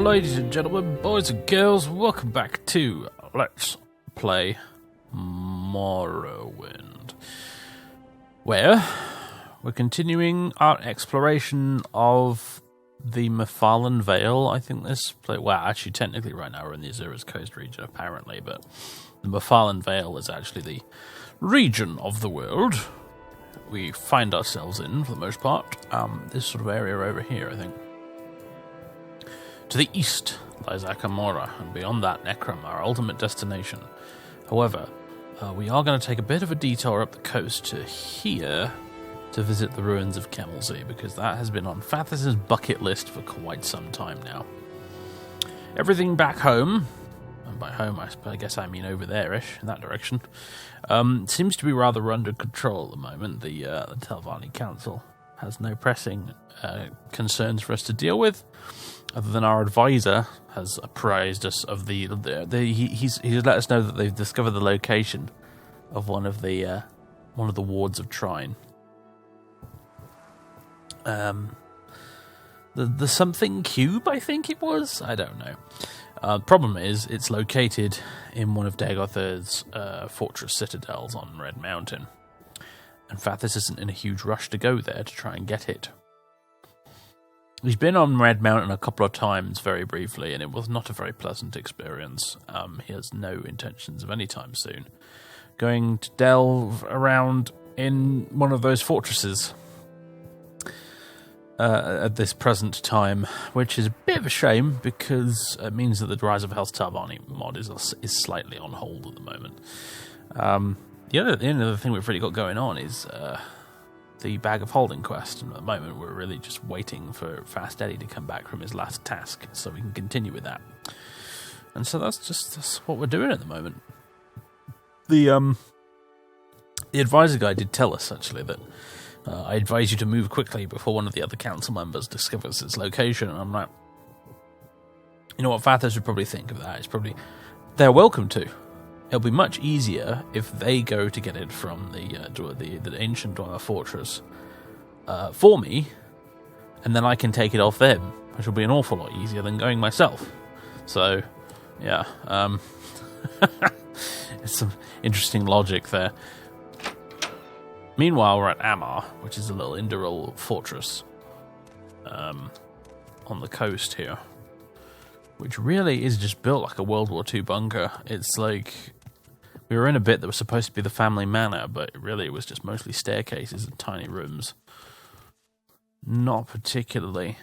ladies and gentlemen, boys and girls, welcome back to Let's Play Morrowind, where we're continuing our exploration of the Morrowind Vale. I think this play. Well, actually, technically, right now we're in the Azura's Coast region, apparently, but the Morrowind Vale is actually the region of the world we find ourselves in, for the most part. This sort of area over here, I think. To the east lies Amar, and beyond that, Necrom, our ultimate destination. However, we are going to take a bit of a detour up the coast to here to visit the ruins of Kemelsey, because that has been on Fathis' bucket list for quite some time now. Everything back home, and by home I guess I mean over there-ish, in that direction, seems to be rather under control at the moment. The Telvanni Council has no pressing concerns for us to deal with, other than our advisor has apprised us of he's let us know that they've discovered the location of one of the wards of Trine. The something cube, I think it was? I don't know. Problem is, it's located in one of Dagothar's fortress citadels on Red Mountain. In fact, this isn't in a huge rush to go there to try and get it. He's been on Red Mountain a couple of times, very briefly, and it was not a very pleasant experience. He has no intentions of any time soon going to delve around in one of those fortresses at this present time, which is a bit of a shame, because it means that the Rise of Hell's Telvanni mod is slightly on hold at the moment. The other thing we've really got going on is the Bag of Holding quest, and at the moment we're really just waiting for Fast Eddie to come back from his last task so we can continue with that. And so that's what we're doing at the moment. The advisor guy did tell us, actually, that I advise you to move quickly before one of the other council members discovers its location. And I'm like, you know what Fathers would probably think of that? It's probably, they're welcome to. It'll be much easier if they go to get it from the ancient Dweller fortress for me, and then I can take it off them, which will be an awful lot easier than going myself. So, yeah, it's some interesting logic there. Meanwhile, we're at Amar, which is a little Indoril fortress on the coast here, which really is just built like a World War II bunker. It's like, we were in a bit that was supposed to be the family manor, but really it was just mostly staircases and tiny rooms. Not particularly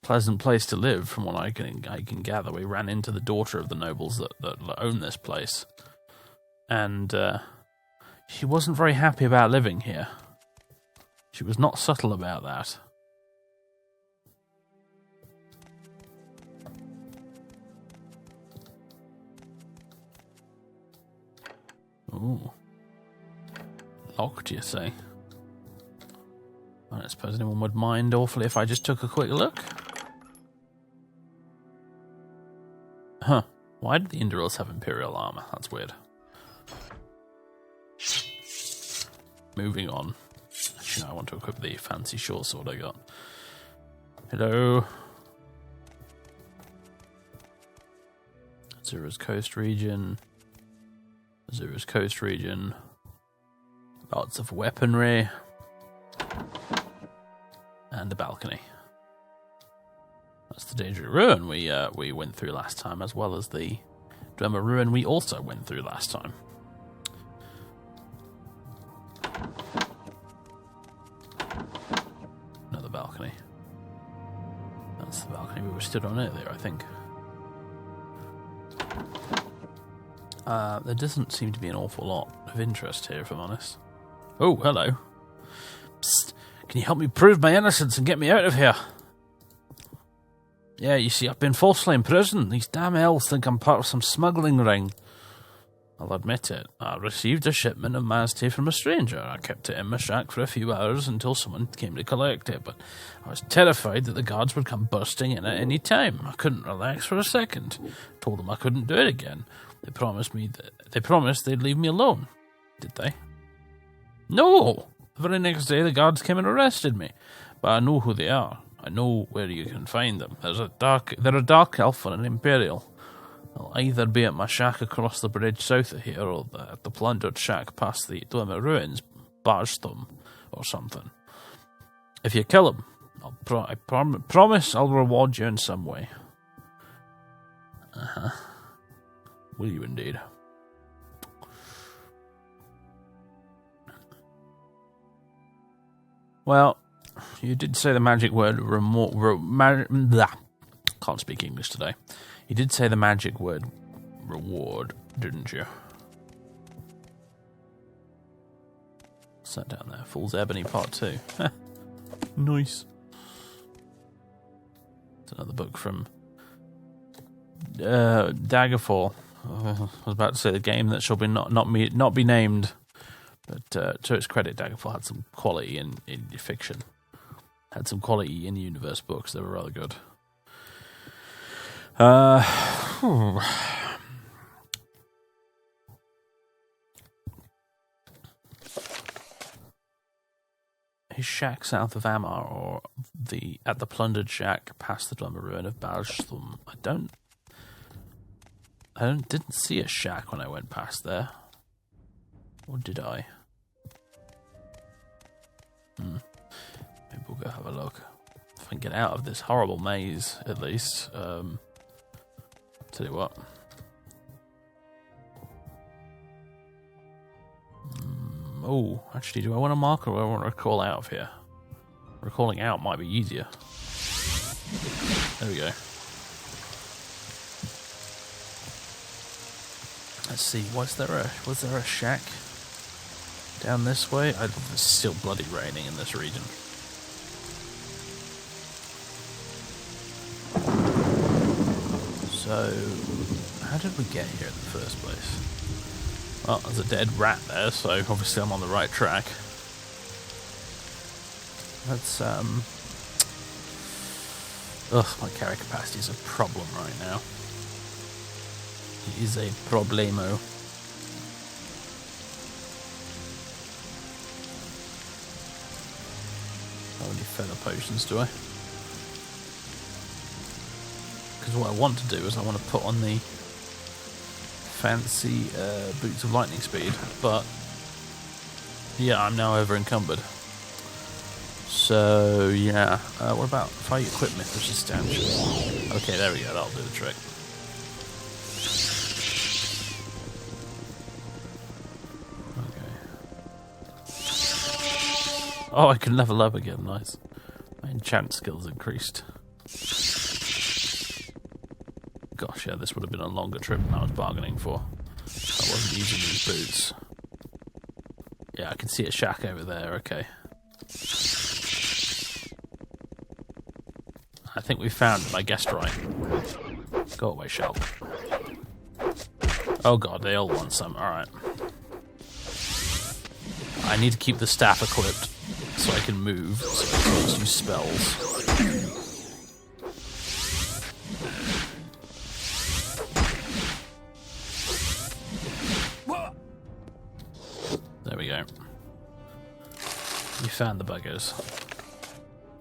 pleasant place to live, from what I can gather. We ran into the daughter of the nobles that own this place, and she wasn't very happy about living here. She was not subtle about that. Ooh. Locked, you say? I don't suppose anyone would mind awfully if I just took a quick look. Huh. Why did the Indorils have Imperial armor? That's weird. Moving on. Actually, I want to equip the fancy short sword I got. Hello. Azura's Coast region. Azura's Coast region. Lots of weaponry. And the balcony. That's the Danger Ruin we went through last time, as well as the Dwemer Ruin we also went through last time. Another balcony. That's the balcony we were stood on earlier, I think. There doesn't seem to be an awful lot of interest here, if I'm honest. Oh, hello. Psst, can you help me prove my innocence and get me out of here? Yeah, you see, I've been falsely imprisoned. These damn elves think I'm part of some smuggling ring. I'll admit it. I received a shipment of Mazte from a stranger. I kept it in my shack for a few hours until someone came to collect it, but I was terrified that the guards would come bursting in at any time. I couldn't relax for a second. Told them I couldn't do it again. They promised they'd leave me alone. Did they? No! The very next day the guards came and arrested me. But I know who they are. I know where you can find them. They're a dark elf and an imperial. They'll either be at my shack across the bridge south of here, or at the plundered shack past the Dwemer ruins, Barsthum, or something. If you kill them, I promise I'll reward you in some way. Will you indeed? Well, you did say the magic word can't speak English today. You did say the magic word reward, didn't you? Sat down there. Fool's Ebony Part 2. Nice. It's another book from Daggerfall. I was about to say the game that shall be not be named. But to its credit, Daggerfall had some quality in fiction. Had some quality in universe books. They were rather good. His shack south of Amar, or at the plundered shack past the Dwemer ruin of Blasphemous. I didn't see a shack when I went past there. Or did I? Maybe we'll go have a look. If I can get out of this horrible maze, at least. Tell you what. Oh, actually, do I want to mark or do I want to recall out of here? Recalling out might be easier. There we go. Let's see, was there a shack down this way? It's still bloody raining in this region. So, how did we get here in the first place? Well, there's a dead rat there, so obviously I'm on the right track. Let's, my carry capacity is a problem right now. It is a problemo. How many feather potions do I? Because what I want to do is I want to put on the fancy boots of lightning speed, but yeah, I'm now over encumbered. So yeah, what about if I equip myth resistance? Okay, there we go, that'll do the trick. Okay. Oh, I can level up again, nice. My enchant skills increased. Gosh, yeah, this would have been a longer trip than I was bargaining for. I wasn't using these boots. Yeah, I can see a shack over there, okay. I think we found it, I guessed right. Go away, Shell. Oh god, they all want some, alright. I need to keep the staff equipped so I can move, so I can use spells. There we go. You found the buggers.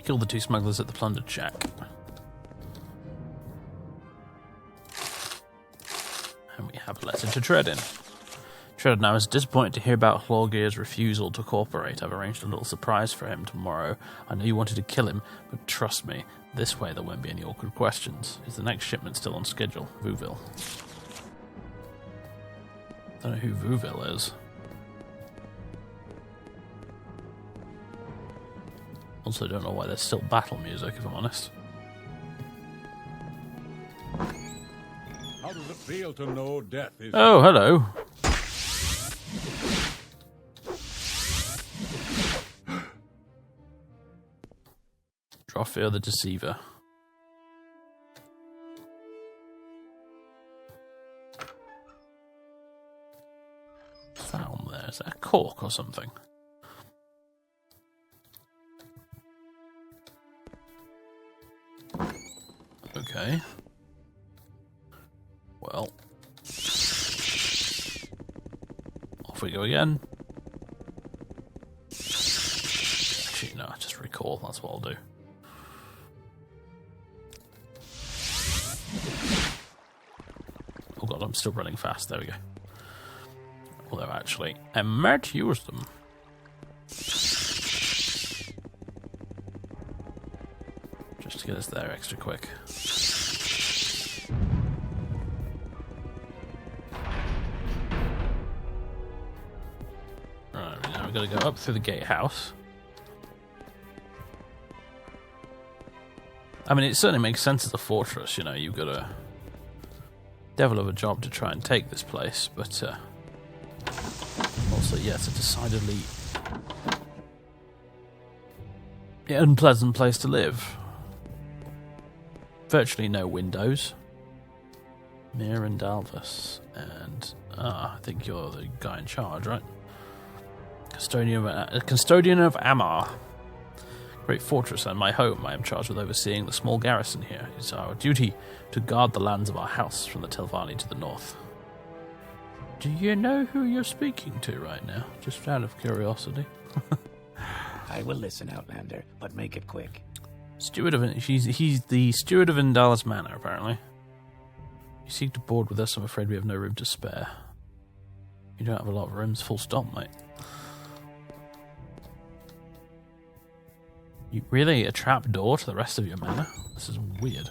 Killed the 2 smugglers at the plundered shack. And we have a letter to Treadin. Treadin, I was disappointed to hear about Hlorgeir's refusal to cooperate. I've arranged a little surprise for him tomorrow. I know you wanted to kill him, but trust me, this way there won't be any awkward questions. Is the next shipment still on schedule? Vouville. Don't know who Vouville is. Also don't know why there's still battle music, if I'm honest. How does it feel to know death is... Oh, hello. Drofir the Deceiver. What's that on there? Is that a cork or something? Okay. Well. Off we go again. Actually, no, just recall. That's what I'll do. Oh god, I'm still running fast. There we go. Although, actually, I might use them. Just to get us there extra quick. Right, now we've got to go up through the gatehouse. I mean, it certainly makes sense as a fortress, you know, you've got a devil of a job to try and take this place, but also, yeah, it's a decidedly unpleasant place to live. Virtually no windows. Mir and Dalvis, and I think you're the guy in charge, right? Custodian of Amar. Great fortress and my home. I am charged with overseeing the small garrison here. It is our duty to guard the lands of our house from the Telvanni to the north. Do you know who you're speaking to right now? Just out of curiosity. I will listen, Outlander, but make it quick. Steward of he's the steward of Indala's Manor, apparently. You seek to board with us, I'm afraid we have no room to spare. You don't have a lot of rooms, full stop, mate. You really a trap door to the rest of your manor? This is weird.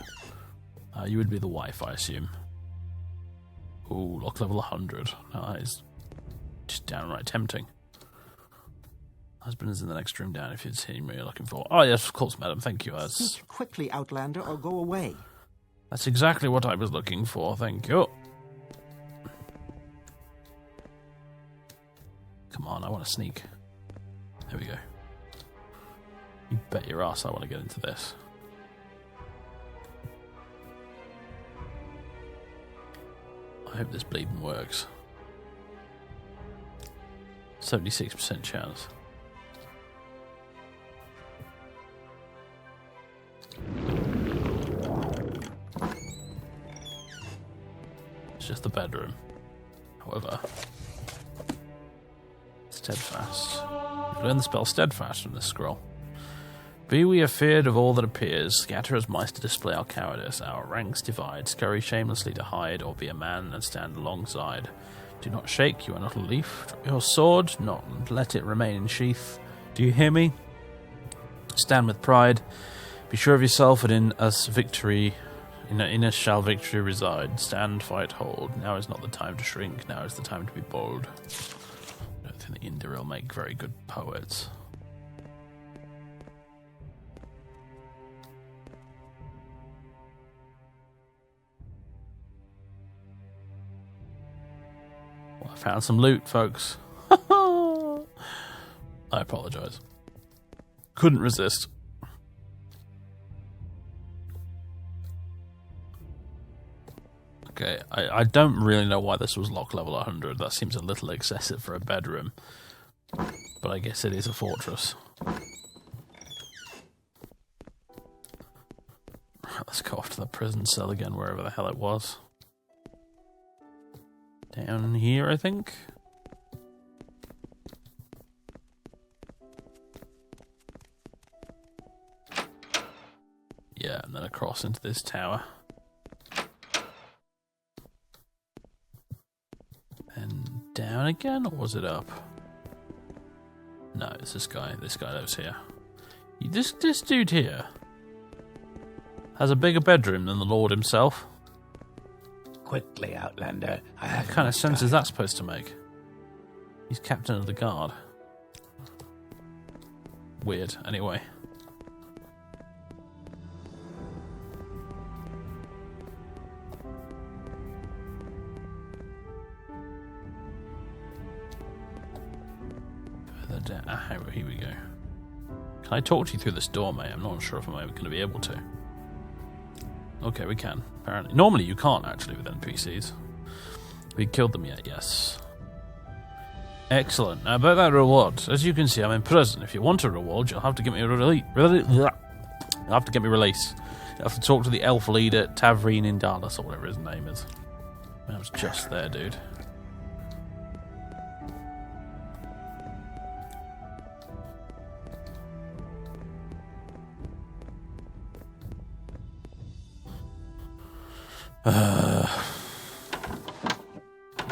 You would be the wife, I assume. Ooh, lock level 100. No, that is just downright tempting. Husband is in the next room down if you'd seen what you're looking for. Oh, yes, of course, madam. Thank you. Speak quickly, Outlander, or go away. That's exactly what I was looking for. Thank you. Come on, I want to sneak. There we go. You bet your ass I want to get into this. I hope this bleeding works. 76% chance. It's just the bedroom. However, steadfast. You've learned the spell steadfast from this scroll. Be we afeard of all that appears, scatter as mice to display our cowardice, our ranks divide, scurry shamelessly to hide, or be a man and stand alongside. Do not shake, you are not a leaf. Drop your sword, not let it remain in sheath. Do you hear me? Stand with pride. Be sure of yourself, and in us shall victory reside. Stand, fight, hold. Now is not the time to shrink, now is the time to be bold. I don't think the Indoril make very good poets. Well, I found some loot, folks. I apologise. Couldn't resist. Okay, I don't really know why this was lock level 100. That seems a little excessive for a bedroom. But I guess it is a fortress. Right, let's go off to the prison cell again, wherever the hell it was. Down here, I think. Yeah, and then across into this tower. And down again, or was it up? No, it's this guy. This guy lives here. This dude here has a bigger bedroom than the Lord himself. Quickly, Outlander. What kind of sense is that supposed to make? He's captain of the guard. Weird, anyway. Further down. Here we go. Can I talk to you through this door, mate? I'm not sure if I'm ever going to be able to. Okay, we can, apparently. Normally you can't, actually, with NPCs. We killed them yet, yes. Excellent. Now, about that reward. As you can see, I'm in prison. If you want a reward, you'll have to get me release. You'll have to get me released. You'll have to talk to the elf leader, Tavreen Indalis, or whatever his name is. I was just there, dude.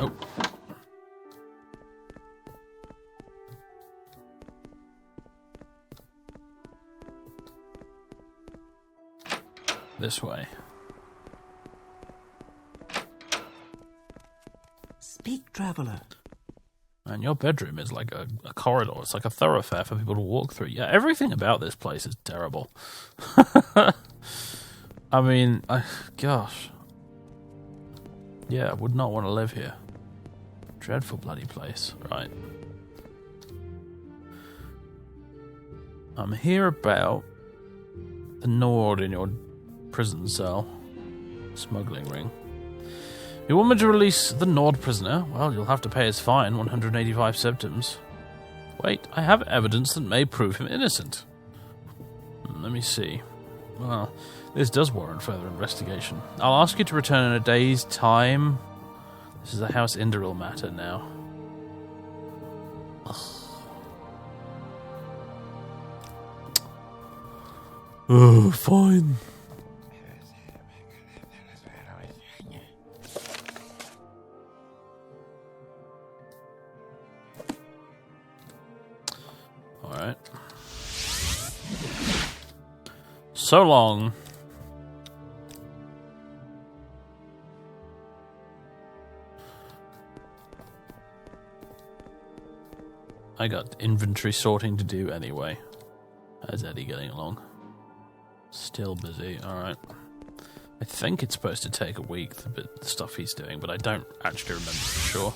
Oh. This way. Speak, traveler. And your bedroom is like a corridor. It's like a thoroughfare for people to walk through. Yeah, everything about this place is terrible. I mean, gosh. Yeah, I would not want to live here. Dreadful bloody place. Right. I'm here about the Nord in your prison cell. Smuggling ring. You want me to release the Nord prisoner? Well, you'll have to pay his fine, 185 septims. Wait, I have evidence that may prove him innocent. Let me see. Well, this does warrant further investigation. I'll ask you to return in a day's time. This is a House Indoril matter now. Oh, fine. Alright. So long. I got inventory sorting to do anyway. How's Eddie getting along? Still busy, alright. I think it's supposed to take a week, the stuff he's doing, but I don't actually remember for sure.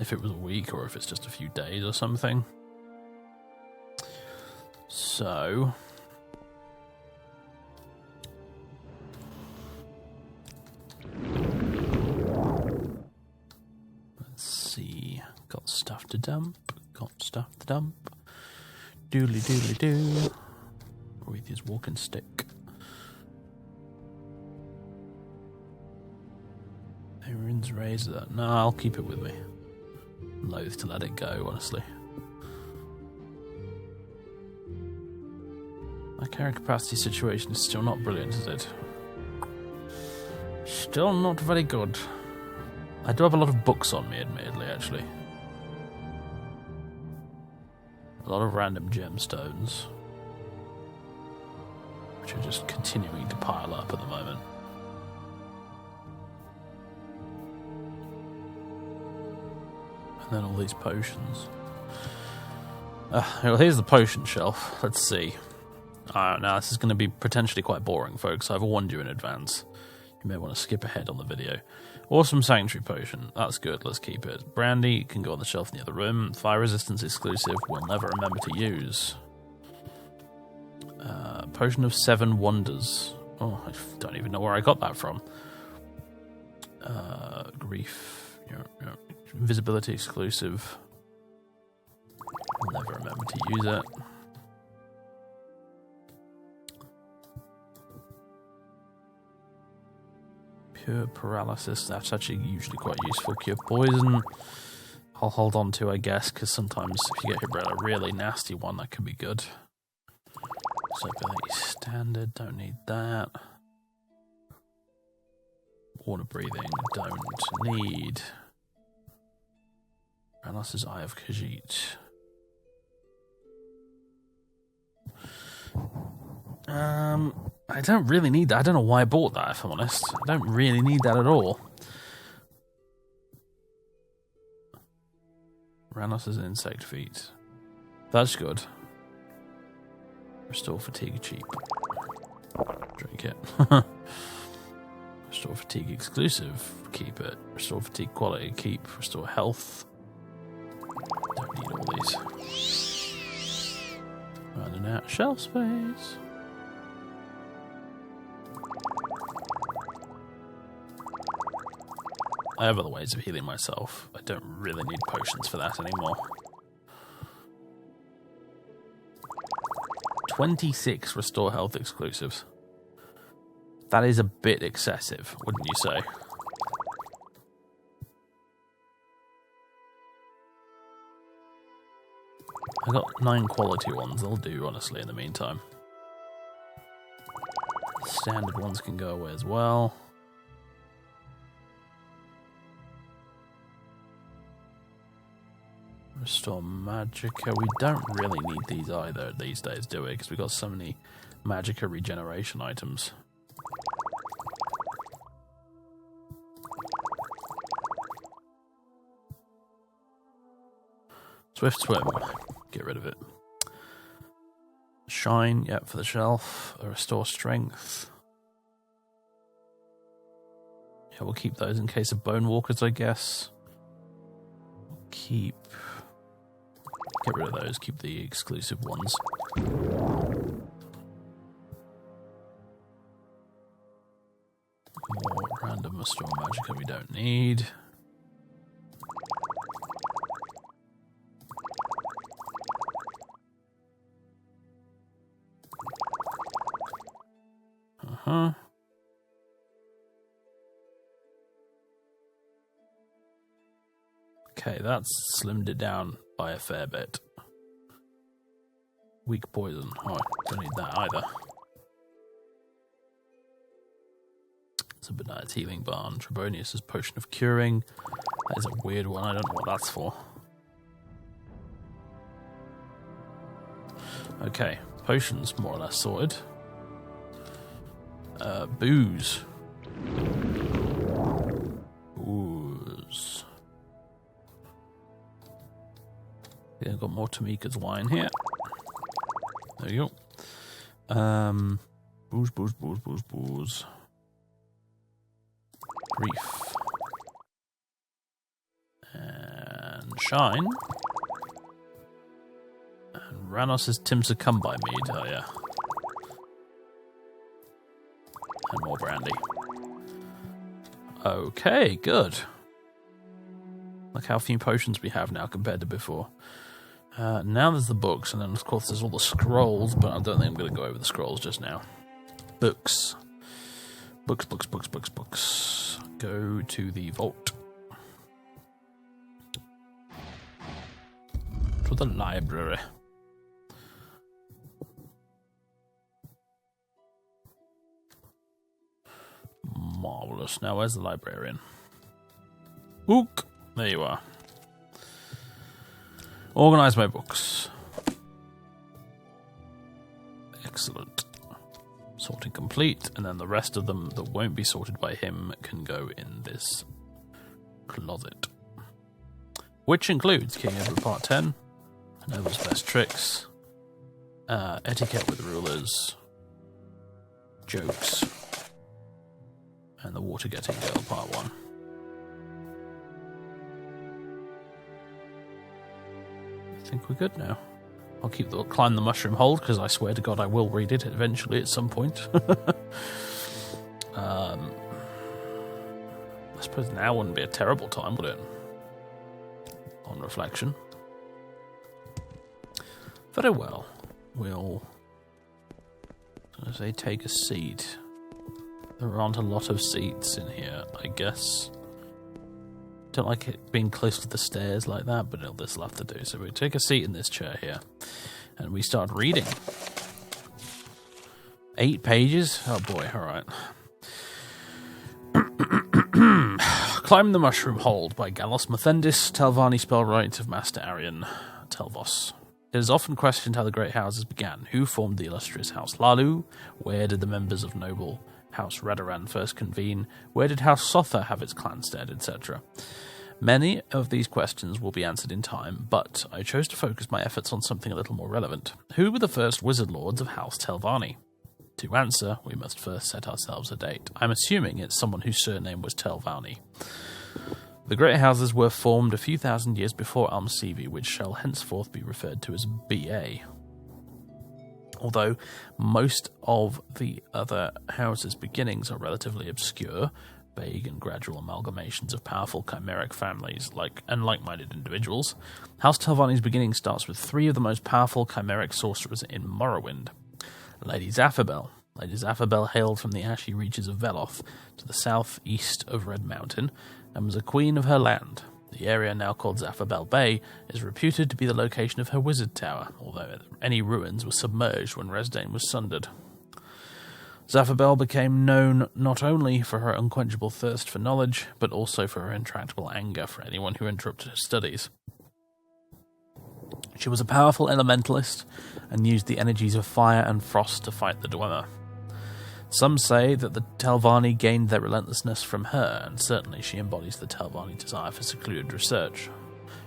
If it was a week or if it's just a few days or something. So... let's see. Got stuff to dump. Doodly doodly doo. With his walking stick. Faeryn's razor. No, I'll keep it with me. I'm loath to let it go, honestly. My carrying capacity situation is still not brilliant, is it? Still not very good. I do have a lot of books on me, admittedly, actually. A lot of random gemstones. Which are just continuing to pile up at the moment. And then all these potions. Well, here's the potion shelf. Let's see. Now this is going to be potentially quite boring, folks. I've warned you in advance. You may want to skip ahead on the video. Awesome Sanctuary Potion. That's good. Let's keep it. Brandy can go on the shelf in the other room. Fire Resistance exclusive. We'll never remember to use. Potion of 7 Wonders. Oh, I don't even know where I got that from. Grief. Invisibility exclusive. I'll never remember to use it. Cure Paralysis. That's actually usually quite useful. Cure Poison. I'll hold on to, I guess, because sometimes if you get hit by a really nasty one, that could be good. Ability standard, don't need that. Water breathing, don't need. Ranas's Eye of Khajiit. I don't really need that. I don't know why I bought that, if I'm honest. I don't really need that at all. Ranas's Insect Feet. That's good. Restore fatigue cheap. Drink it. Restore fatigue exclusive. Keep it. Restore fatigue quality. Keep. Restore health. Don't need all these. Running out of shelf space. I have other ways of healing myself. I don't really need potions for that anymore. 26 restore health exclusives. That is a bit excessive, wouldn't you say? I got 9 quality ones. They'll do, honestly, in the meantime. Standard ones can go away as well. Restore magicka. We don't really need these either these days, do we? Because we've got so many magicka regeneration items. Swift swim. Get rid of it. Shine, yep, for the shelf. Restore strength. Yeah, we'll keep those in case of bone walkers, I guess. Get rid of those. Keep the exclusive ones. More random restore magicka we don't need. Okay, that's slimmed it down by a fair bit. Weak poison. Oh, don't need that either. It's a Benaiah's healing barn. Trebonius' potion of curing. That is a weird one. I don't know what that's for. Okay, potions more or less sorted. Booze. Booze. Yeah, I've got more Tamika's wine here. There you go. Booze, booze, booze, booze, booze. Grief. And shine. And Ranos' Timsa Come By Mead. Oh, yeah. And more brandy. Okay, good. Look how few potions we have now compared to before. Now there's the books, and then of course there's all the scrolls, but I don't think I'm going to go over the scrolls just now. Books. Books, books, books, books, books. Go to the vault. To the library. Marvellous. Now where's the librarian? Ook! There you are. Organize my books. Excellent. Sorting complete, and then the rest of them that won't be sorted by him can go in this closet. Which includes King Edward Part 10, Noble's Best Tricks, Etiquette with Rulers, Jokes, and The Water Getting Girl Part 1. I think we're good now. I'll climb the mushroom hold, because I swear to God I will read it eventually at some point. I suppose now wouldn't be a terrible time, would it? On reflection. Very well. We'll, as I say, take a seat. There aren't a lot of seats in here, I guess. Don't like it being close to the stairs like that, but this will have to do. So we take a seat in this chair here, and we start reading. 8 pages? Oh boy, alright. Climb the Mushroom Hold by Gallos Methendis, Telvanni Spellwright of Master Arian Telvos. It is often questioned how the great houses began. Who formed the illustrious House Lalu? Where did the members of noble House Radaran first convene? Where did House Sotha have its clanstead, etc.? Many of these questions will be answered in time, but I chose to focus my efforts on something a little more relevant. Who were the first wizard lords of House Telvanni? To answer, we must first set ourselves a date. I'm assuming it's someone whose surname was Telvanni. The great houses were formed a few thousand years before Almsevi, which shall henceforth be referred to as BA. Although most of the other houses' beginnings are relatively obscure, vague and gradual amalgamations of powerful chimeric families and like-minded individuals, House Telvanni's beginning starts with 3 of the most powerful chimeric sorcerers in Morrowind. Lady Zaphibel. Lady Zaphibel hailed from the ashy reaches of Veloth to the southeast of Red Mountain and was a queen of her land. The area, now called Zaphibel Bay, is reputed to be the location of her wizard tower, although any ruins were submerged when Resdayn was sundered. Zaphibel became known not only for her unquenchable thirst for knowledge, but also for her intractable anger for anyone who interrupted her studies. She was a powerful elementalist and used the energies of fire and frost to fight the Dwemer. Some say that the Telvanni gained their relentlessness from her, and certainly she embodies the Telvanni desire for secluded research.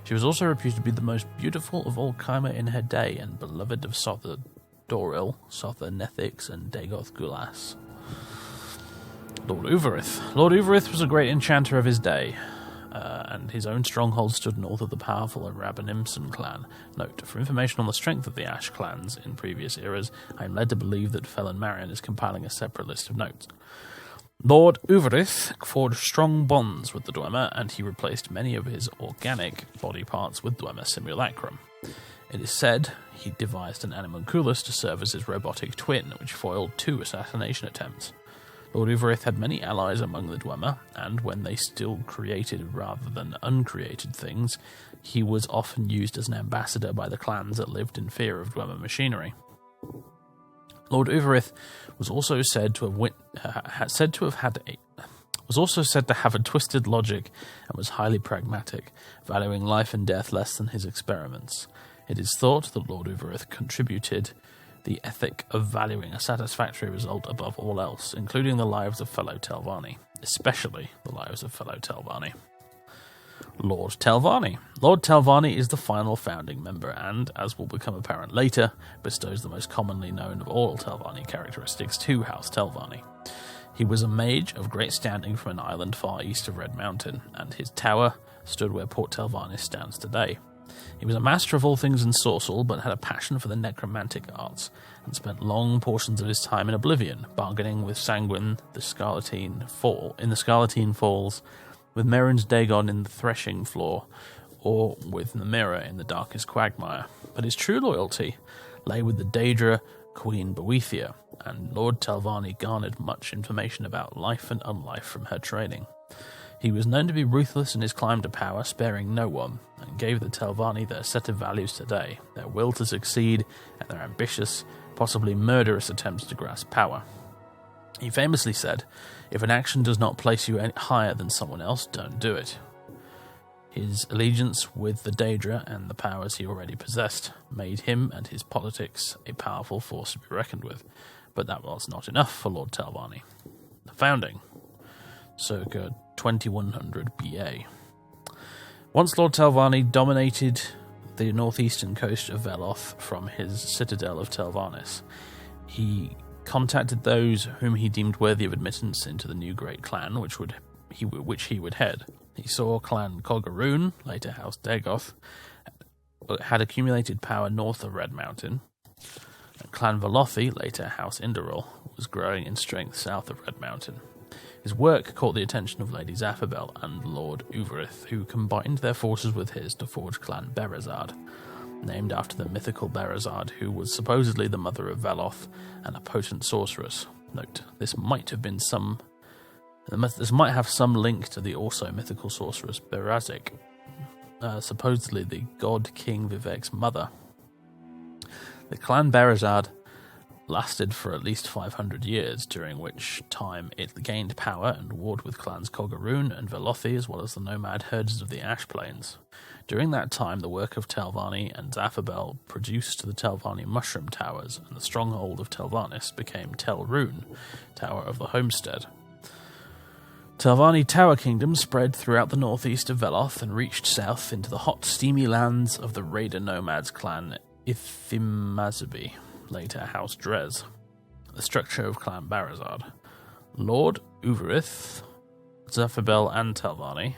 She was also reputed to be the most beautiful of all Kaima in her day, and beloved of Sotha Doril, Sotha Nethix, and Dagoth Gulas. Lord Uvirith. Lord Uvirith was a great enchanter of his day, and his own stronghold stood north of the powerful Rabanimson clan. Note, for information on the strength of the Ash clans in previous eras, I am led to believe that Felon Marion is compiling a separate list of notes. Lord Uvirith forged strong bonds with the Dwemer, and he replaced many of his organic body parts with Dwemer simulacrum. It is said he devised an animalculus to serve as his robotic twin, which foiled 2 assassination attempts. Lord Uvirith had many allies among the Dwemer, and when they still created rather than uncreated things, he was often used as an ambassador by the clans that lived in fear of Dwemer machinery. Lord Uvirith was also said to have a twisted logic and was highly pragmatic, valuing life and death less than his experiments. It is thought that Lord Uvirith contributed the ethic of valuing a satisfactory result above all else, including the lives of fellow Telvanni, especially the lives of fellow Telvanni. Lord Telvanni. Lord Telvanni is the final founding member and, as will become apparent later, bestows the most commonly known of all Telvanni characteristics to House Telvanni. He was a mage of great standing from an island far east of Red Mountain, and his tower stood where Port Telvannis stands today. He was a master of all things in Sorcel, but had a passion for the necromantic arts, and spent long portions of his time in Oblivion, bargaining with Sanguine in the Scarlatine Falls, with Merrin's Dagon in the Threshing Floor, or with Namira in the Darkest Quagmire. But his true loyalty lay with the Daedra Queen Boethia, and Lord Telvanni garnered much information about life and unlife from her training. He was known to be ruthless in his climb to power, sparing no one, and gave the Telvanni their set of values today, their will to succeed, and their ambitious, possibly murderous attempts to grasp power. He famously said, "If an action does not place you any higher than someone else, don't do it." His allegiance with the Daedra and the powers he already possessed made him and his politics a powerful force to be reckoned with, but that was not enough for Lord Telvanni. The founding, circa 2100 BA. Once Lord Telvanni dominated the northeastern coast of Veloth from his citadel of Telvannis, he contacted those whom he deemed worthy of admittance into the new great clan which he would head. He saw Clan Coggaroon, later House Dagoth, had accumulated power north of Red Mountain, and Clan Velothi, later House Indarol, was growing in strength south of Red Mountain. His work caught the attention of Lady Zaphibel and Lord Uvirith, who combined their forces with his to forge Clan Berazard, named after the mythical Berazard, who was supposedly the mother of Veloth and a potent sorceress. Note, this might have some link to the also mythical sorceress Berazik, supposedly the god King Vivek's mother. The Clan Berazard lasted for at least 500 years, during which time it gained power and warred with clans Coggaroon and Velothi, as well as the nomad herds of the Ash Plains. During that time, the work of Telvanni and Zaphibel produced the Telvanni Mushroom Towers, and the stronghold of Telvannis became Tel-Roon, Tower of the Homestead. Telvanni Tower Kingdom spread throughout the northeast of Veloth and reached south into the hot, steamy lands of the raider nomads clan Ithimazabi, later House Drez. The structure of Clan Berazard. Lord Uvirith, Zaphibel and Telvanni,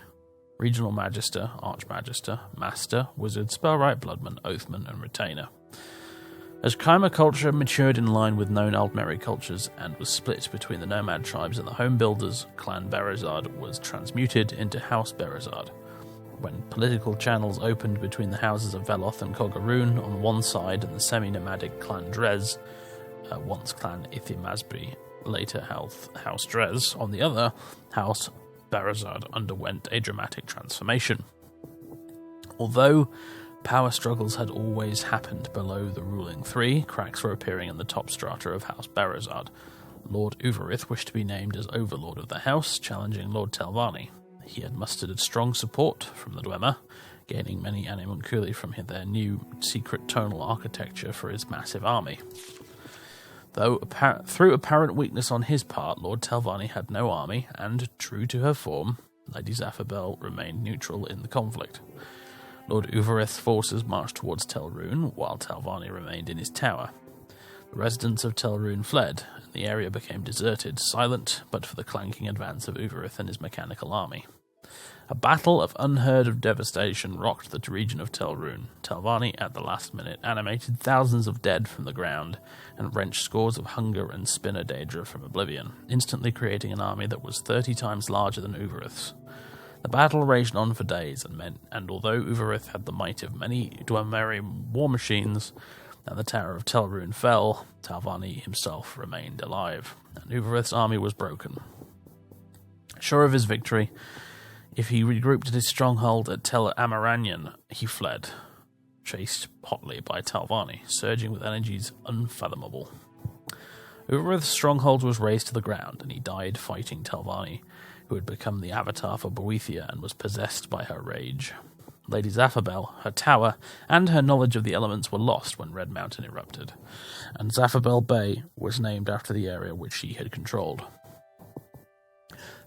Regional Magister, Archmagister, Master, Wizard, Spellwright, Bloodman, Oathman, and Retainer. As Kaima culture matured in line with known Aldmeri cultures and was split between the nomad tribes and the home builders, Clan Berazard was transmuted into House Berazard. When political channels opened between the houses of Veloth and Coggaroon on one side and the semi-nomadic Clan Drez, once Clan Ithimasbi, later House Drez, on the other, House Berazard underwent a dramatic transformation. Although power struggles had always happened below the ruling three, cracks were appearing in the top strata of House Berazard. Lord Uvirith wished to be named as Overlord of the House, challenging Lord Telvanni. He had mustered strong support from the Dwemer, gaining many animalculi from their new secret tonal architecture for his massive army. Though through apparent weakness on his part, Lord Telvanni had no army, and, true to her form, Lady Zaphobel remained neutral in the conflict. Lord Uvirith's forces marched towards Tel'Run, while Telvanni remained in his tower. The residents of Tel'Run fled, and the area became deserted, silent but for the clanking advance of Uvirith and his mechanical army. A battle of unheard of devastation rocked the region of Tel'Run. Telvanni, at the last minute, animated thousands of dead from the ground and wrenched scores of hunger and spinner Daedra from oblivion, instantly creating an army that was 30 times larger than Uvirith's. The battle raged on for days, and although Uvirith had the might of many Dwemer war machines, and the Tower of Tel'Run fell, Telvanni himself remained alive, and Uvirith's army was broken. Sure of his victory, if he regrouped at his stronghold at Tel Amaranyon, he fled, chased hotly by Telvanni, surging with energies unfathomable. Uvirith's stronghold was razed to the ground, and he died fighting Telvanni, who had become the avatar for Boethia and was possessed by her rage. Lady Zaphobel, her tower, and her knowledge of the elements were lost when Red Mountain erupted, and Zaphobel Bay was named after the area which she had controlled.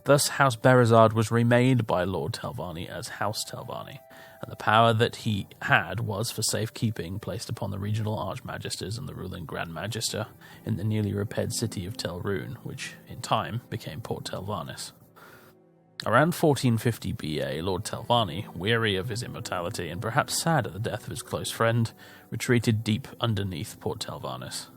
Thus, House Berizard was remade by Lord Telvanni as House Telvanni, and the power that he had was for safekeeping placed upon the regional archmagisters and the ruling Grand Magister in the newly repaired city of Tel'Run, which, in time, became Port Telvannis. Around 1450 BA, Lord Telvanni, weary of his immortality and perhaps sad at the death of his close friend, retreated deep underneath Port Telvannis.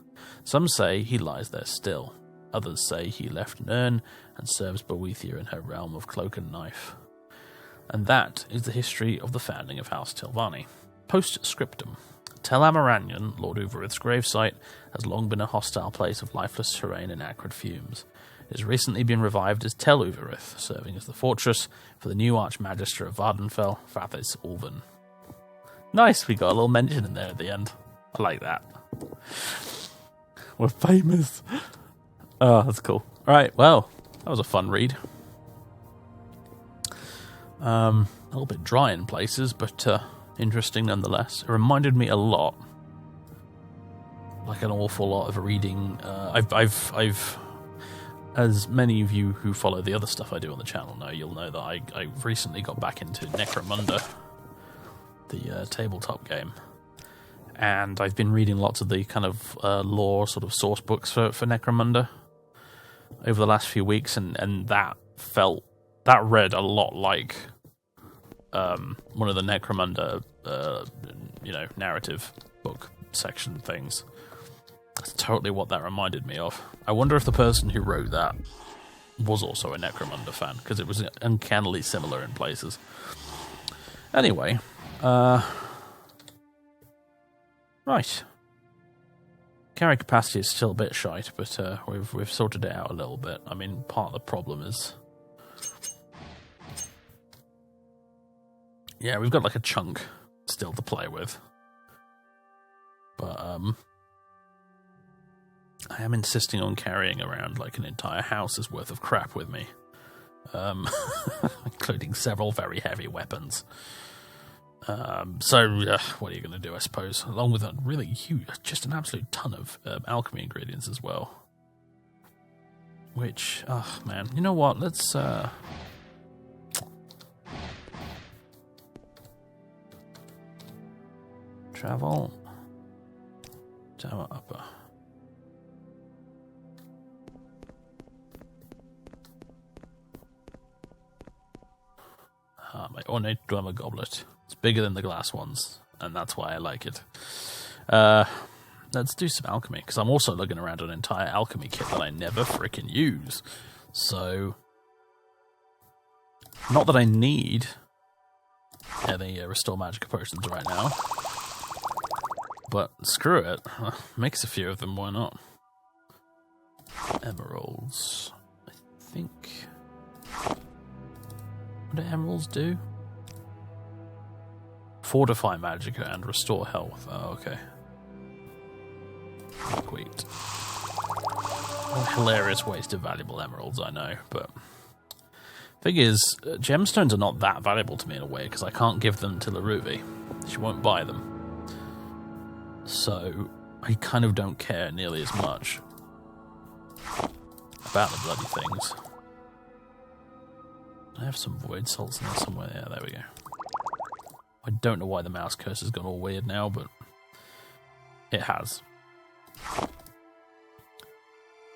Some say he lies there still. Others say he left Nirn and serves Boethia in her realm of cloak and knife. And that is the history of the founding of House Telvanni. Postscriptum. Tel Amaranyon, Lord Uvirith's gravesite, has long been a hostile place of lifeless terrain and acrid fumes. It has recently been revived as Tel Uvirith, serving as the fortress for the new Archmagister of Vardenfell, Fathis Ulven. Nice, we got a little mention in there at the end. I like that. We're famous. Oh, that's cool. Alright, well, that was a fun read. A little bit dry in places, but interesting nonetheless. It reminded me a lot, like an awful lot of reading. I've as many of you who follow the other stuff I do on the channel know, you'll know that I recently got back into Necromunda, the tabletop game. And I've been reading lots of the kind of lore sort of source books for Necromunda over the last few weeks, and that read a lot like one of the Necromunda narrative book section things. That's totally what that reminded me of. I wonder if the person who wrote that was also a Necromunda fan, because it was uncannily similar in places. Anyway, right. Carry capacity is still a bit shite, but we've sorted it out a little bit. I mean, part of the problem is, yeah, we've got like a chunk still to play with, but I am insisting on carrying around like an entire house's worth of crap with me, including several very heavy weapons. So what are you going to do, I suppose? Along with a really huge, just an absolute ton of alchemy ingredients as well. Which, oh man, you know what? Let's travel. Tower upper. My ornate Dwemer goblet. It's bigger than the glass ones, and that's why I like it. Let's do some alchemy, because I'm also looking around an entire alchemy kit that I never frickin' use. So, not that I need any restore magic potions right now, but screw it. Mix a few of them, why not? Emeralds. I think... What do emeralds do? Fortify magicka and restore health. Oh, okay. Sweet. What hilarious waste of valuable emeralds, I know, but Thing is, gemstones are not that valuable to me in a way, because I can't give them to Laruvi. She won't buy them. So, I kind of don't care nearly as much about the bloody things. I have some void salts in there somewhere. Yeah, there we go. I don't know why the mouse curse has gone all weird now, but it has.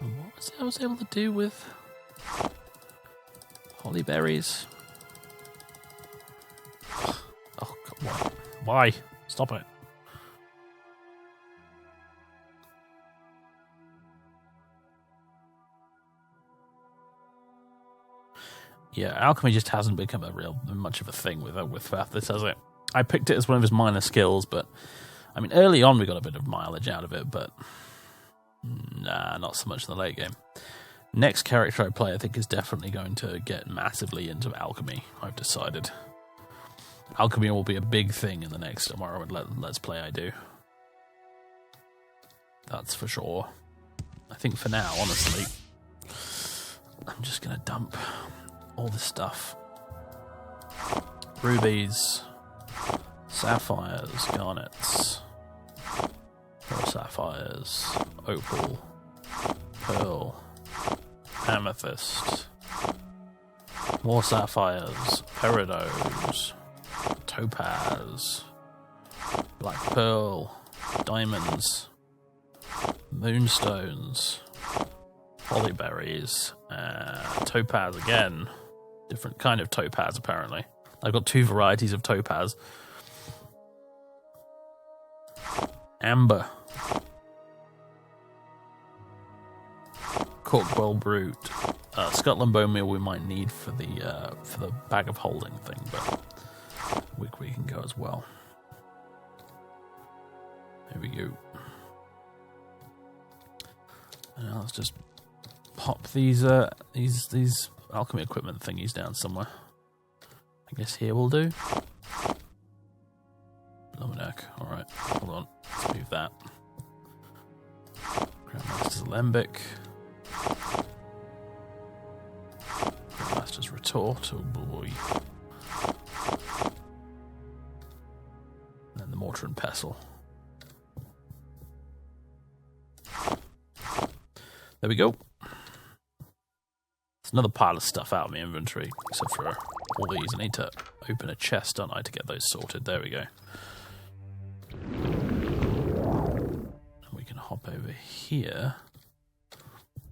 And what was it I was able to do with holly berries? Oh, come on. Why? Stop it. Yeah, alchemy just hasn't become a real much of a thing with Sethandas, has it? I picked it as one of his minor skills, but I mean, early on we got a bit of mileage out of it, but nah, not so much in the late game. Next character I play, I think, is definitely going to get massively into alchemy. I've decided alchemy will be a big thing in the next Morrowind Let's Play I do. That's for sure. I think for now, honestly, I'm just gonna dump all this stuff. Rubies, sapphires, garnets, more sapphires, opal, pearl, amethyst, more sapphires, peridots, topaz, black pearl, diamonds, moonstones, hollyberries, topaz again. Different kind of topaz, apparently. I've got 2 varieties of topaz. Amber. Cork well brute. Scotland bone meal we might need for the bag of holding thing, but we can go as well. There we go. Now let's just pop these alchemy equipment thingies down somewhere. I guess here will do. Luminac. Alright, hold on. Let's move that. Grandmaster's Alembic. Grandmaster's Retort. Oh boy. And then the Mortar and Pestle. There we go. There's another pile of stuff out of my inventory, except for all these. I need to open a chest, don't I, to get those sorted. There we go. And we can hop over here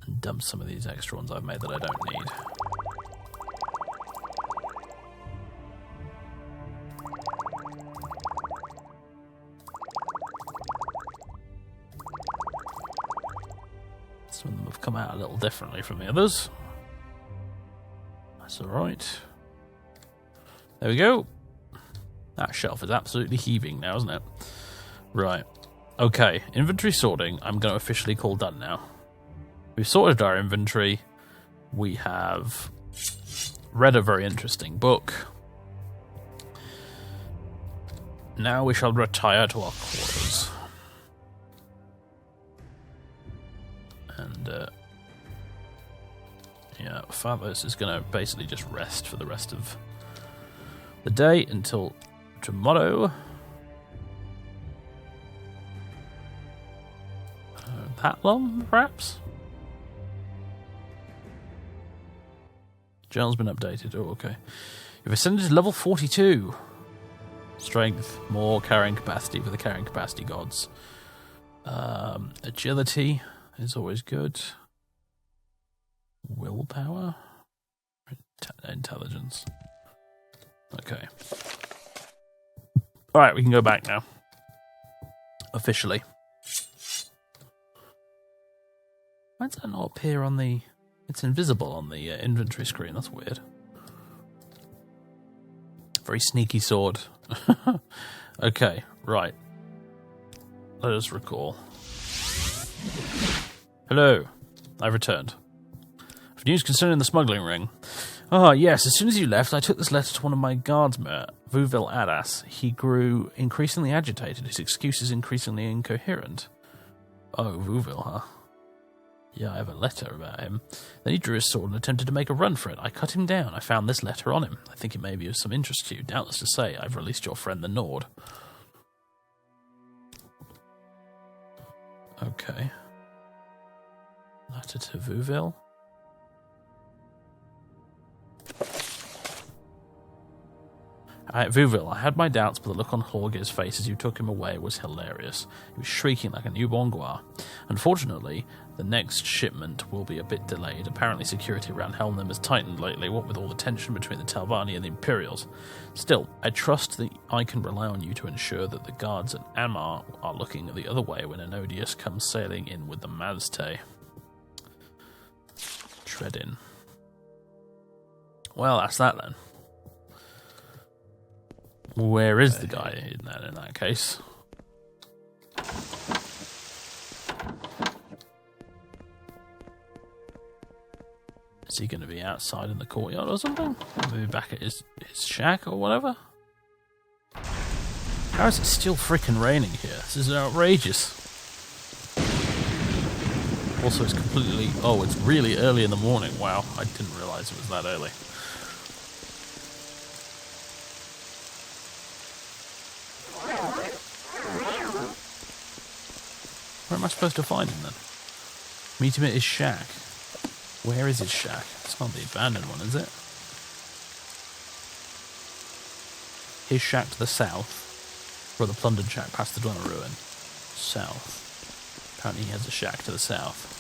and dump some of these extra ones I've made that I don't need. Some of them have come out a little differently from the others. That's alright. There we go. That shelf is absolutely heaving now, isn't it? Right. Okay, inventory sorting, I'm going to officially call done now. We've sorted our inventory. We have read a very interesting book. Now we shall retire to our quarters. And, yeah, Father's is going to basically just rest for the rest of the day until tomorrow. That long, perhaps? Journal's been updated. Oh, okay. You've ascended to level 42. Strength, more carrying capacity for the carrying capacity gods. Agility is always good. Willpower? Intelligence. Okay. Alright, we can go back now. Officially. Why does that not appear on the... It's invisible on the inventory screen. That's weird. Very sneaky sword. Okay, right. Let us recall. Hello. I've returned. For news concerning the smuggling ring. Ah, yes, as soon as you left, I took this letter to one of my guardsmen, Vuvil Adas. He grew increasingly agitated, his excuses increasingly incoherent. Oh, Vuvil, huh? Yeah, I have a letter about him. Then he drew his sword and attempted to make a run for it. I cut him down. I found this letter on him. I think it may be of some interest to you. Doubtless to say, I've released your friend the Nord. Okay. Letter to Vuville. Vuville, I had my doubts, but the look on Horgir's face as you took him away was hilarious. He was shrieking like a newborn guar. Unfortunately, the next shipment will be a bit delayed. Apparently security around Helnim has tightened lately, what with all the tension between the Talvani and the Imperials. Still, I trust that I can rely on you to ensure that the guards at Amar are looking the other way when Enodius comes sailing in with the Mazte. Tread in. Well, that's that then. Where is the guy in that case? Is he going to be outside in the courtyard or something? Maybe back at his shack or whatever? How is it still frickin' raining here? This is outrageous. Also, it's completely... Oh, it's really early in the morning. Wow, I didn't realise it was that early. Where am I supposed to find him then? Meet him at his shack. Where is his shack? It's not the abandoned one, is it? His shack to the south. Or the plundered shack past the Ranyon-Roon. South. Apparently he has a shack to the south.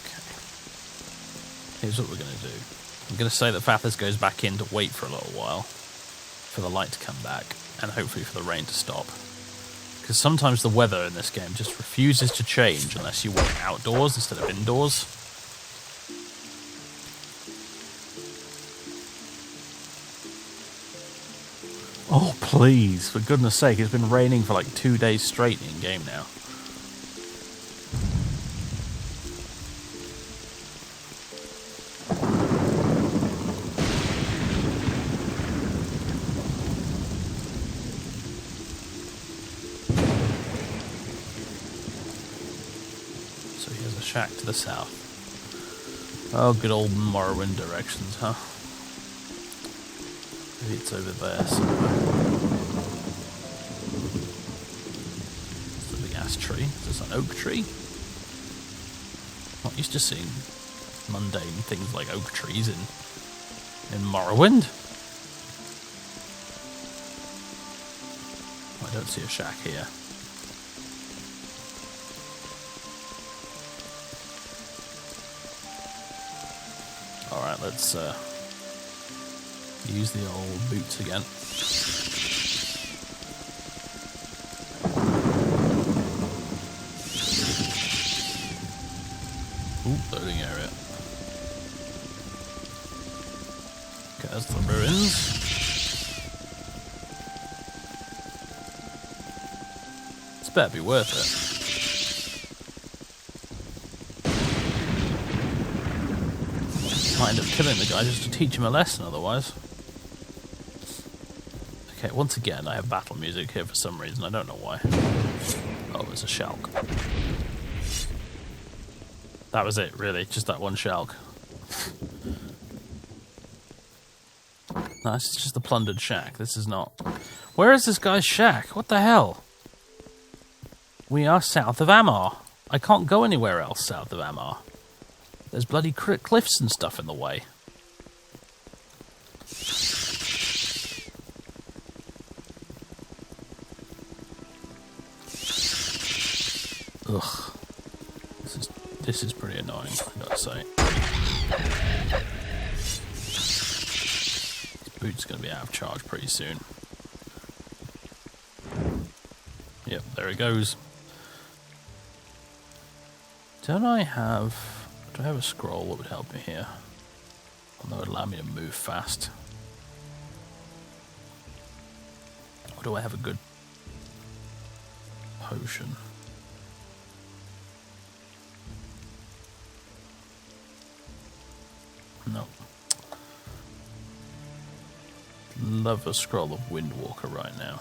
Okay. Here's what we're going to do. I'm going to say that Fathers goes back in to wait for a little while. For the light to come back. And hopefully for the rain to stop. Because sometimes the weather in this game just refuses to change unless you work outdoors instead of indoors. Oh, please, for goodness sake, it's been raining for like 2 days straight in-game now. Shack to the south. Oh, good old Morrowind directions, huh? Maybe it's over there somewhere. It's a big ass tree. Is this an oak tree? Not used to seeing mundane things like oak trees in Morrowind. I don't see a shack here. Alright, let's use the old boots again. Ooh, loading area. Okay, that's the ruins. This better be worth it. Might end up killing the guy just to teach him a lesson otherwise. Okay, once again I have battle music here for some reason, I don't know why. Oh, there's a shalk. That was it, really, just that one shalk. No, this is just the plundered shack, this is not... Where is this guy's shack? What the hell? We are south of Amar. I can't go anywhere else south of Amar. There's bloody cliffs and stuff in the way. Ugh. This is pretty annoying, I gotta say. This boot's gonna be out of charge pretty soon. Yep, there it goes. Don't I have... Do I have a scroll that would help me here? One that would allow me to move fast. Or do I have a good potion? No. Love a scroll of Windwalker right now.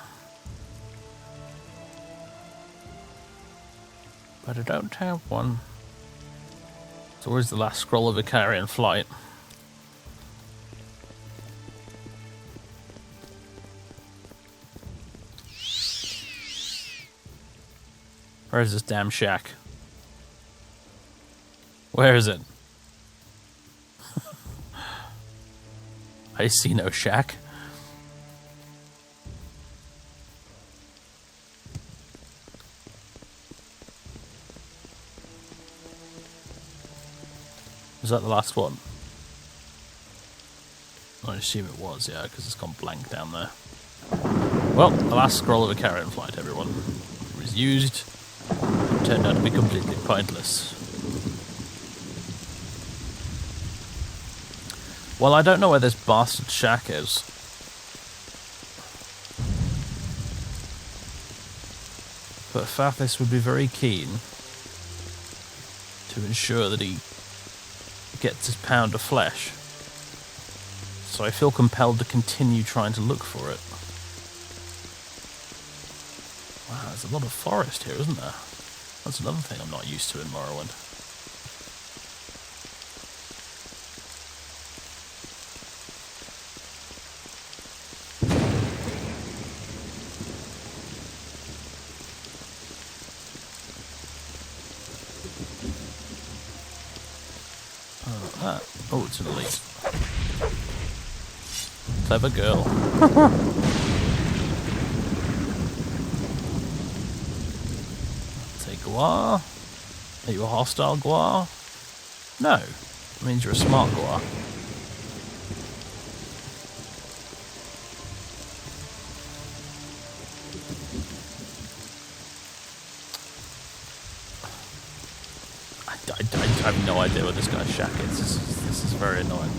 But I don't have one. It's always the last scroll of Icarian Flight. Where is this damn shack? Where is it? I see no shack. Was that the last one? I assume it was, yeah, because it's gone blank down there. Well, the last scroll of Icarian Flight, everyone. It was used. It turned out to be completely pointless. Well, I don't know where this bastard shack is. But Fathis would be very keen to ensure that he gets his pound of flesh. So I feel compelled to continue trying to look for it. Wow, there's a lot of forest here, isn't there? That's another thing I'm not used to in Morrowind. Oh, it's an elite. Clever girl. Say Guar. Are you a hostile Guar? No. It means you're a smart Guar. I have no idea where this guy's shack is. This is very annoying.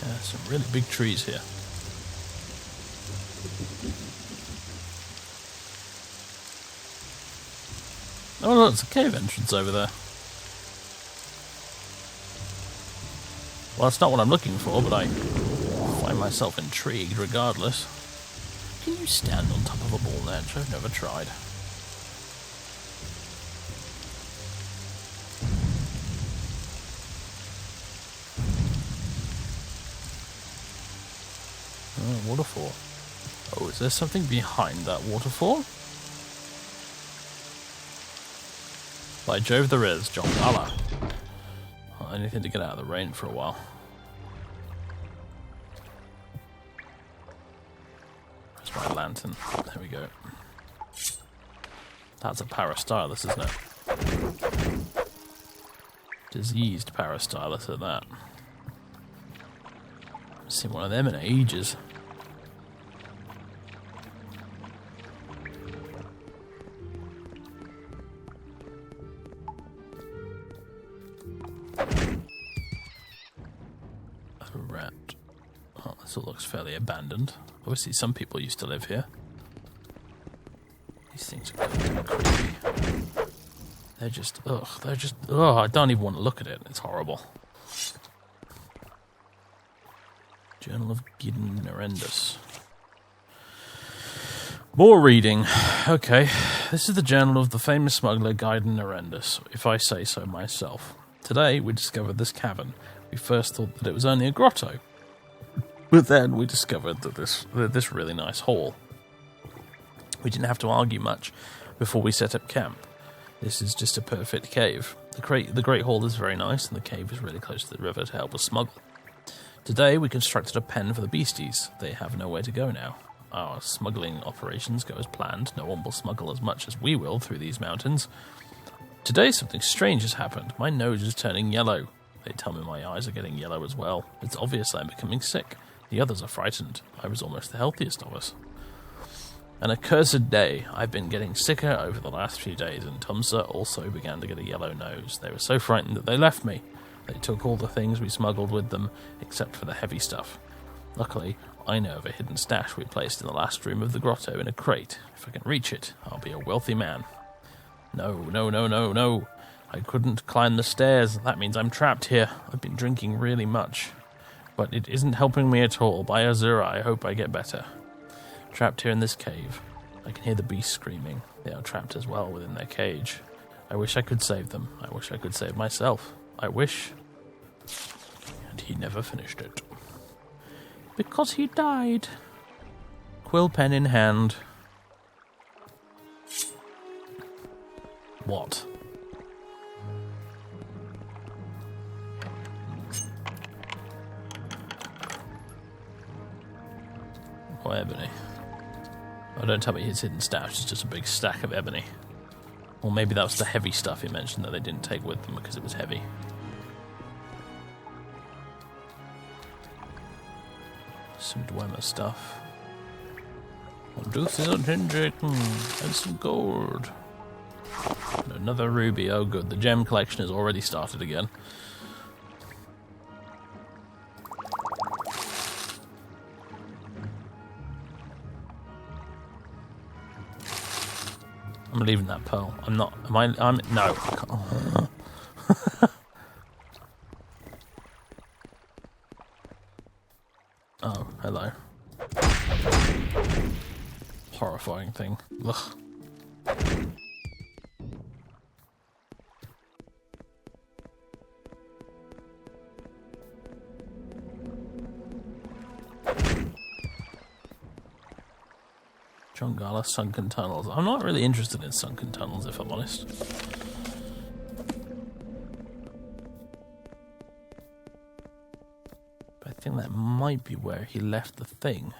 Yeah, some really big trees here. Oh look, it's a cave entrance over there. Well, that's not what I'm looking for, but I find myself intrigued regardless. Can you stand on top of a ball edge? I've never tried. Oh, waterfall. Oh, is there something behind that waterfall? By Jove there is, John Allah. Oh, anything to get out of the rain for a while. Where's my lantern? There we go. That's a parastylus, isn't it? Diseased parastylus at that. I've seen one of them in ages. This all looks fairly abandoned. Obviously some people used to live here. These things are creepy. They're just, I don't even want to look at it. It's horrible. Journal of Gideon Narendus. More reading. Okay, this is the journal of the famous smuggler Gideon Narendus, if I say so myself. Today we discovered this cavern. We first thought that it was only a grotto. But then we discovered that this really nice hall. We didn't have to argue much before we set up camp. This is just a perfect cave. The Great Hall is very nice, and the cave is really close to the river to help us smuggle. Today we constructed a pen for the beasties. They have nowhere to go now. Our smuggling operations go as planned. No one will smuggle as much as we will through these mountains. Today something strange has happened. My nose is turning yellow. They tell me my eyes are getting yellow as well. It's obvious I'm becoming sick. The others are frightened. I was almost the healthiest of us. An accursed day. I've been getting sicker over the last few days, and Tumsa also began to get a yellow nose. They were so frightened that they left me. They took all the things we smuggled with them, except for the heavy stuff. Luckily, I know of a hidden stash we placed in the last room of the grotto in a crate. If I can reach it, I'll be a wealthy man. No, no, no, no, no. I couldn't climb the stairs. That means I'm trapped here. I've been drinking really much. But it isn't helping me at all. By Azura, I hope I get better. Trapped here in this cave. I can hear the beasts screaming. They are trapped as well within their cage. I wish I could save them. I wish I could save myself. I wish. And he never finished it. Because he died. Quill pen in hand. What? Oh, ebony. Oh, don't tell me his hidden stash is just a big stack of ebony. Or maybe that was the heavy stuff he mentioned that they didn't take with them because it was heavy. Some Dwemer stuff. And some gold. And another ruby. Oh good, the gem collection has already started again. I'm leaving that pearl. I'm not. Am I? I'm. No. Oh, hello. Horrifying thing. Ugh. Jongala sunken tunnels. I'm not really interested in sunken tunnels, if I'm honest. But I think that might be where he left the thing.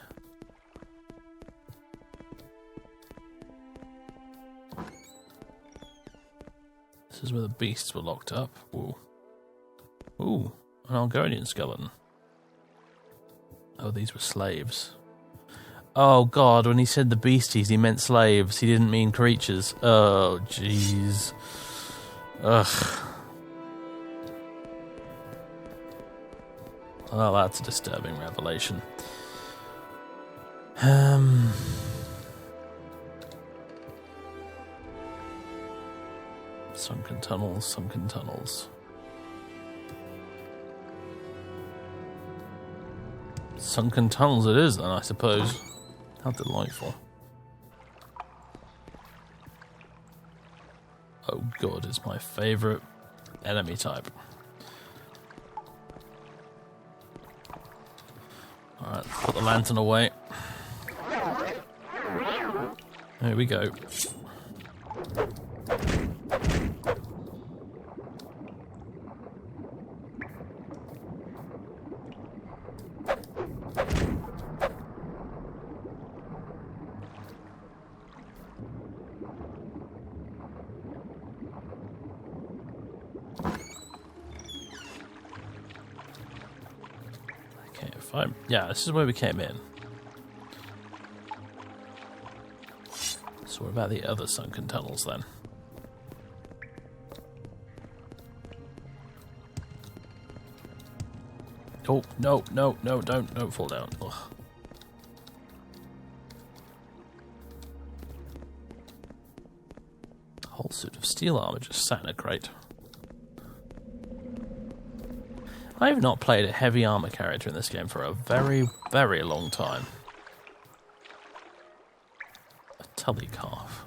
This is where the beasts were locked up. Ooh. Ooh, an Algonian skeleton. Oh, these were slaves. Oh god, when he said the beasties, he meant slaves. He didn't mean creatures. Oh, jeez. Ugh. Oh, that's a disturbing revelation. Sunken tunnels, sunken tunnels. Sunken tunnels it is then, I suppose. How delightful. Oh god, it's my favourite enemy type. Alright, put the lantern away. There we go. Yeah, this is where we came in. So what about the other sunken tunnels then? Oh, no, no, no, don't fall down. Ugh. A whole suit of steel armor just sat in a crate. I have not played a heavy armor character in this game for a very, very long time. A tully calf.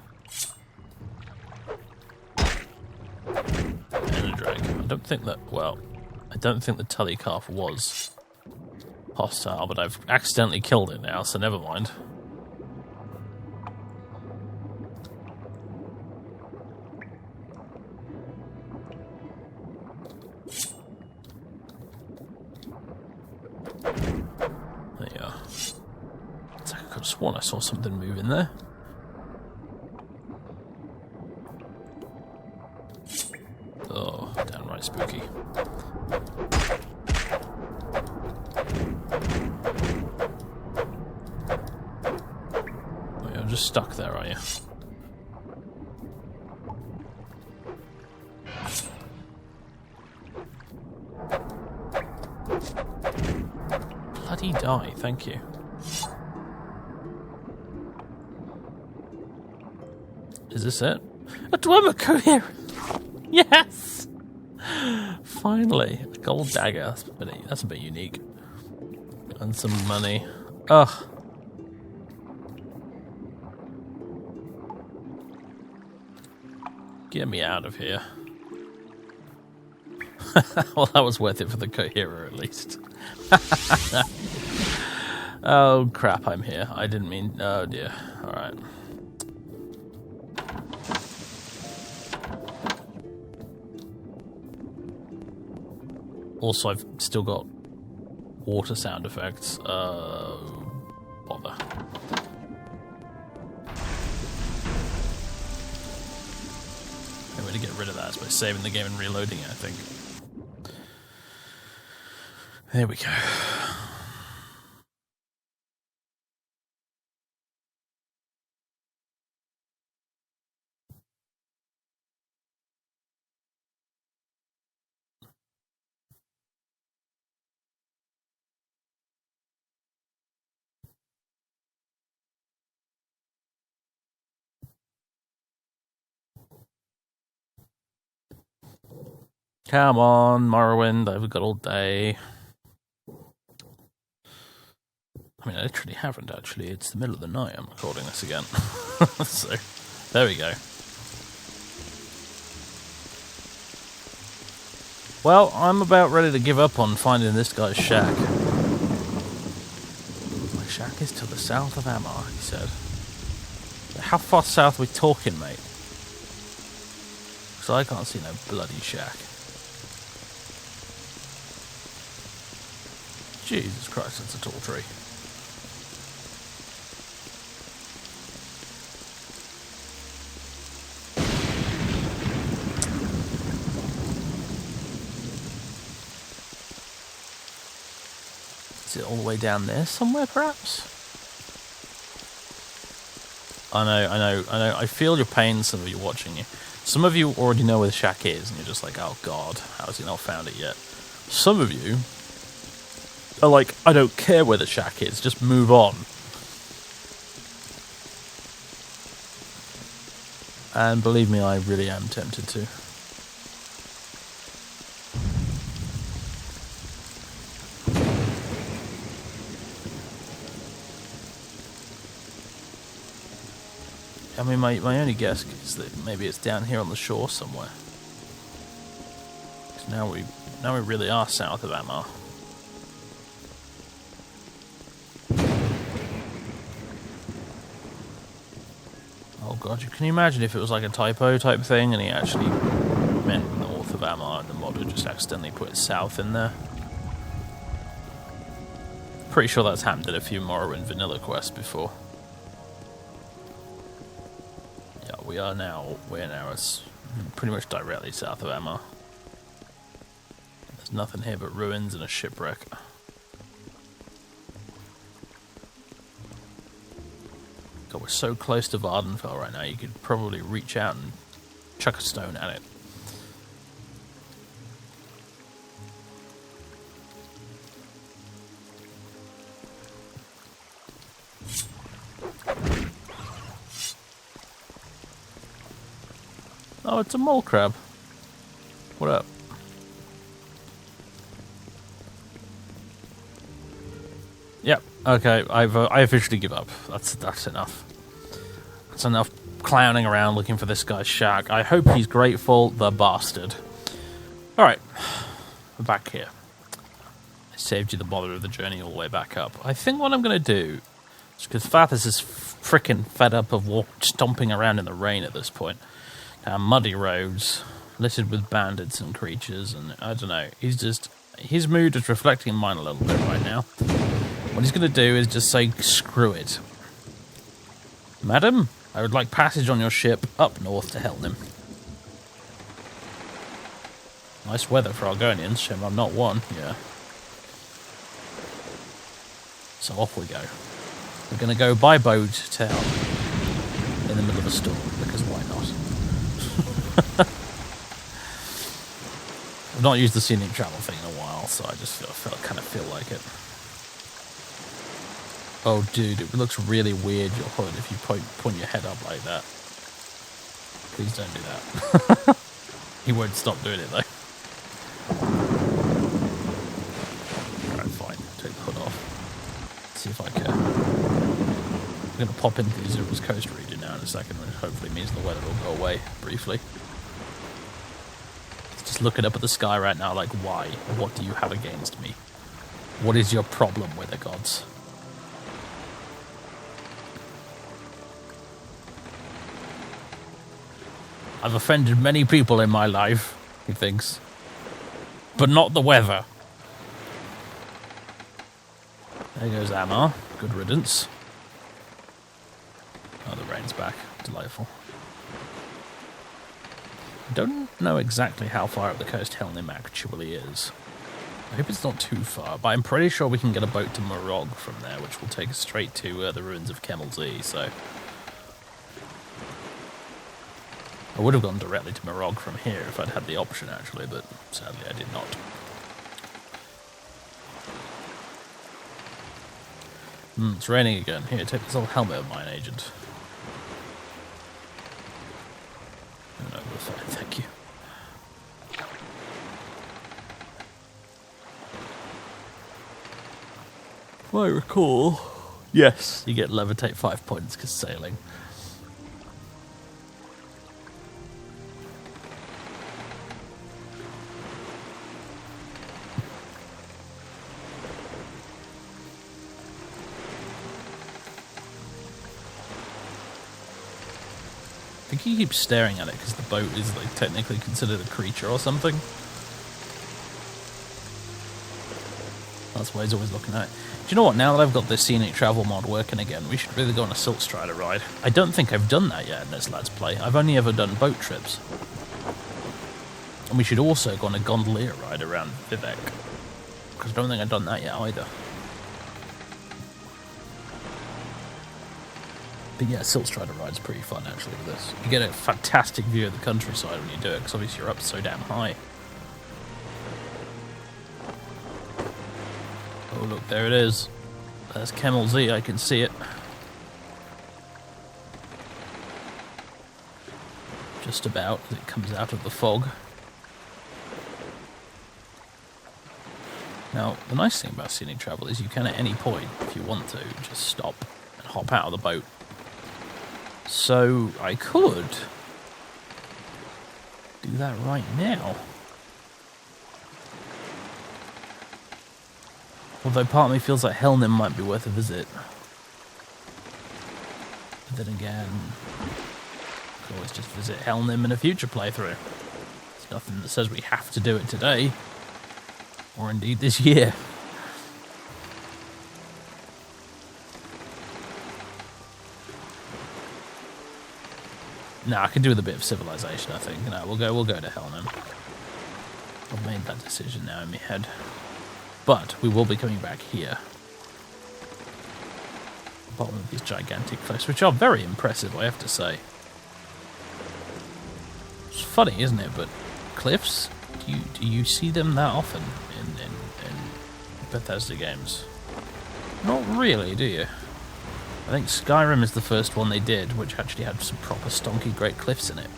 And a drake. I don't think that, well, I don't think the tully calf was hostile, but I've accidentally killed it now, so never mind. I saw something move in there. Oh, downright spooky. Oh, you're just stuck there, are you? Bloody die, thank you. Is this it? A Dwemer coherent! Yes! Finally. A gold dagger. That's a bit unique. And some money. Ugh. Get me out of here. Well, that was worth it for the coherer, at least. Oh, crap, I'm here. I didn't mean... Oh, dear. Alright. Also, I've still got water sound effects. Bother. Way to get rid of that is by saving the game and reloading it, I think. There we go. Come on, Morrowind, I've got all day. I mean, I literally haven't, actually. It's the middle of the night I'm recording this again. So, there we go. Well, I'm about ready to give up on finding this guy's shack. My shack is to the south of Amar, he said. How far south are we talking, mate? Because I can't see no bloody shack. Jesus Christ, that's a tall tree. Is it all the way down there somewhere, perhaps? I know. I feel your pain, some of you watching you. Some of you already know where the shack is, and you're just like, oh god, how has he not found it yet? Some of you are like, I don't care where the shack is, just move on. And believe me, I really am tempted to. I mean, my only guess is that maybe it's down here on the shore somewhere. 'Cause now we really are south of Amar. Oh god, can you imagine if it was like a typo type thing and he actually meant north of Amar and the mod had just accidentally put it south in there? Pretty sure that's happened in a few Morrowind vanilla quests before. Yeah, we're now it's pretty much directly south of Amar. There's nothing here but ruins and a shipwreck. God, we're so close to Vardenfell right now, you could probably reach out and chuck a stone at it. Oh, it's a mole crab. What up? Yep. Okay. I officially give up. That's enough. That's enough clowning around looking for this guy's shack. I hope he's grateful, the bastard. All right, we're back here. I saved you the bother of the journey all the way back up. I think what I'm gonna do is because Fathers is frickin' fed up of stomping around in the rain at this point. Muddy roads, littered with bandits and creatures, and I don't know. His mood is reflecting mine a little bit right now. What he's going to do is just say, screw it. Madam, I would like passage on your ship up north to Helnim. Nice weather for Argonians, shame I'm not one, yeah. So off we go. We're going to go by boat to Helnim in the middle of a storm, because why not? I've not used the scenic travel thing in a while, so I just kind of feel like it. Oh, dude, it looks really weird, your hood, if you point your head up like that. Please don't do that. He won't stop doing it, though. Alright, fine. Take the hood off. See if I care. I'm going to pop into the Azura's Coast region now in a second, which hopefully means the weather will go away briefly. Just looking up at the sky right now, like, why? What do you have against me? What is your problem with the gods? I've offended many people in my life, he thinks. But not the weather. There goes Amar. Good riddance. Oh, the rain's back. Delightful. I don't know exactly how far up the coast Helnim actually is. I hope it's not too far, but I'm pretty sure we can get a boat to Morrowind from there, which will take us straight to the ruins of Kemelz, so... I would have gone directly to Morrowind from here if I'd had the option, actually, but sadly I did not. It's raining again. Here, take this old helmet of mine, Agent. Oh, no, we're fine, thank you. If I recall... Yes, you get levitate 5 points because sailing. I think he keeps staring at it because the boat is like technically considered a creature or something. That's why he's always looking at it. Do you know what? Now that I've got this Scenic travel mod working again, we should really go on a Silt Strider ride. I don't think I've done that yet in this Let's Play. I've only ever done boat trips. And we should also go on a gondolier ride around Vivek. Because I don't think I've done that yet either. But yeah, Silt Strider ride's pretty fun actually with this. You get a fantastic view of the countryside when you do it, because obviously you're up so damn high. Oh look, there it is. There's Kemelz, I can see it. Just about as it comes out of the fog. Now, the nice thing about Scenic travel is you can at any point, if you want to, just stop and hop out of the boat. So, I could do that right now. Although part of me feels like Helnim might be worth a visit. But then again, I could always just visit Helnim in a future playthrough. There's nothing that says we have to do it today. Or indeed this year. No, I could do with a bit of civilization, I think. No, we'll go to Helnim. I've made that decision now in my head. But we will be coming back here. Bottom of these gigantic cliffs, which are very impressive, I have to say. It's funny, isn't it? But cliffs, do you see them that often in Bethesda games? Not really, do you? I think Skyrim is the first one they did, which actually had some proper stonky great cliffs in it.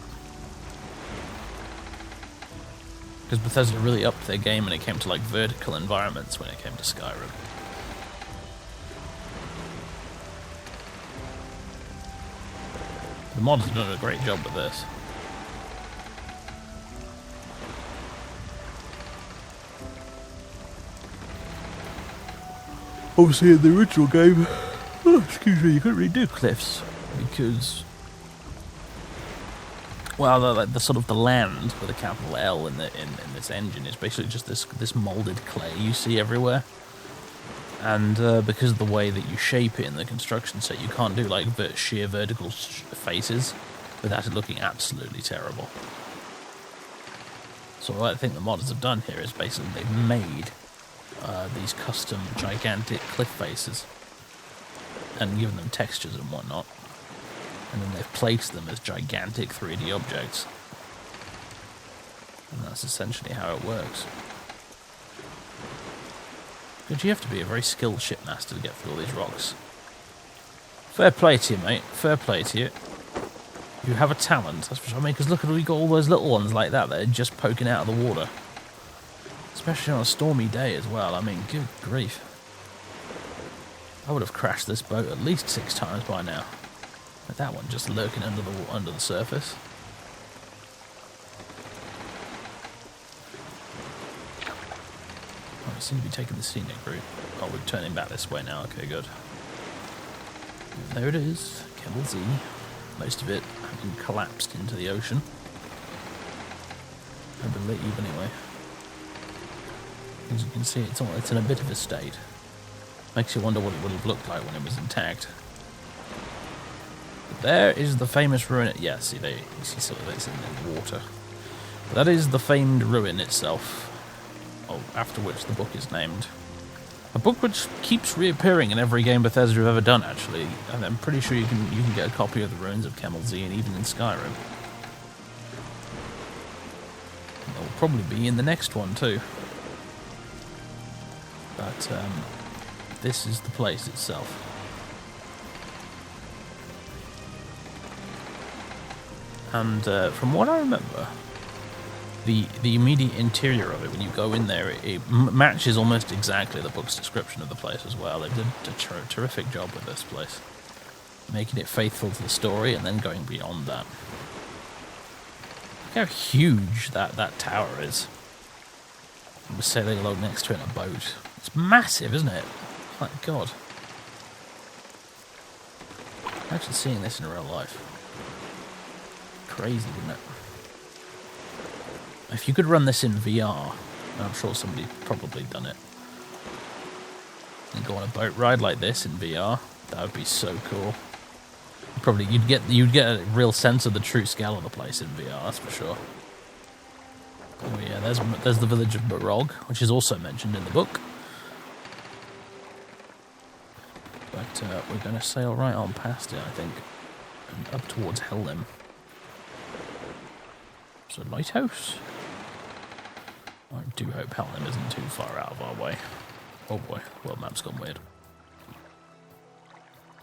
Because Bethesda really upped their game when it came to like vertical environments when it came to Skyrim. The mods have done a great job with this. Obviously in the original game, excuse me, you couldn't really do cliffs because, well, the sort of the land with a capital L in this engine is basically just this molded clay you see everywhere, and because of the way that you shape it in the construction set, you can't do like sheer vertical faces without it looking absolutely terrible. So what I think the modders have done here is basically they've made these custom gigantic cliff faces and given them textures and whatnot, and then they've placed them as gigantic 3D objects, and that's essentially how it works. But you have to be a very skilled shipmaster to get through all these rocks. Fair play to you, mate. Fair play to you. You have a talent, that's for sure. I mean, because look at, we got all those little ones like that that are just poking out of the water. Especially on a stormy day as well. I mean, good grief. I would have crashed this boat at least 6 times by now. But that one just lurking under the surface. Oh, we seem to be taking the scenic route. Oh, we're turning back this way now. Okay, good. There it is. Camel Z. Most of it having collapsed into the ocean. I believe, anyway. As you can see, it's in a bit of a state. Makes you wonder what it would have looked like when it was intact. But there is the famous ruin. Yeah, see, there you see some of it's in the water. But that is the famed ruin itself. Oh, after which the book is named. A book which keeps reappearing in every game Bethesda have ever done, actually. And I'm pretty sure you can get a copy of the ruins of Camel Z and even in Skyrim. They'll probably be in the next one too. But this is the place itself. And from what I remember, the immediate interior of it, when you go in there, it matches almost exactly the book's description of the place as well. They did a terrific job with this place, making it faithful to the story and then going beyond that. Look how huge that tower is. We're sailing along next to it in a boat. It's massive, isn't it? My God. Imagine seeing this in real life. Crazy, wouldn't it? If you could run this in VR, and I'm sure somebody's probably done it, and go on a boat ride like this in VR, that would be so cool. Probably you'd get a real sense of the true scale of the place in VR, that's for sure. Oh yeah, there's the village of Morrowind, which is also mentioned in the book. But we're going to sail right on past it, I think, and up towards Helnim. So lighthouse. I do hope Helnim isn't too far out of our way. Oh boy, world map's gone weird.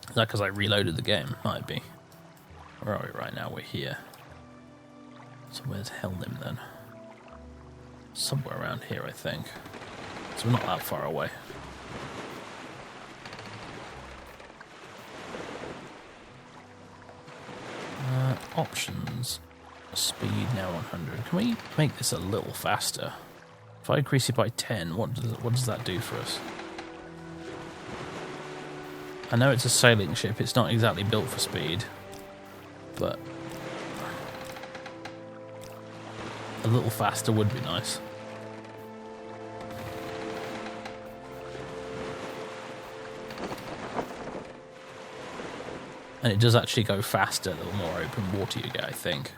Is that because I reloaded the game? Might be. Where are we right now? We're here. So where's Helnim then? Somewhere around here, I think. So we're not that far away. Options. Speed now 100. Can we make this a little faster? If I increase it by 10, what does that do for us? I know it's a sailing ship. It's not exactly built for speed, but a little faster would be nice. And it does actually go faster the more open water you get, I think.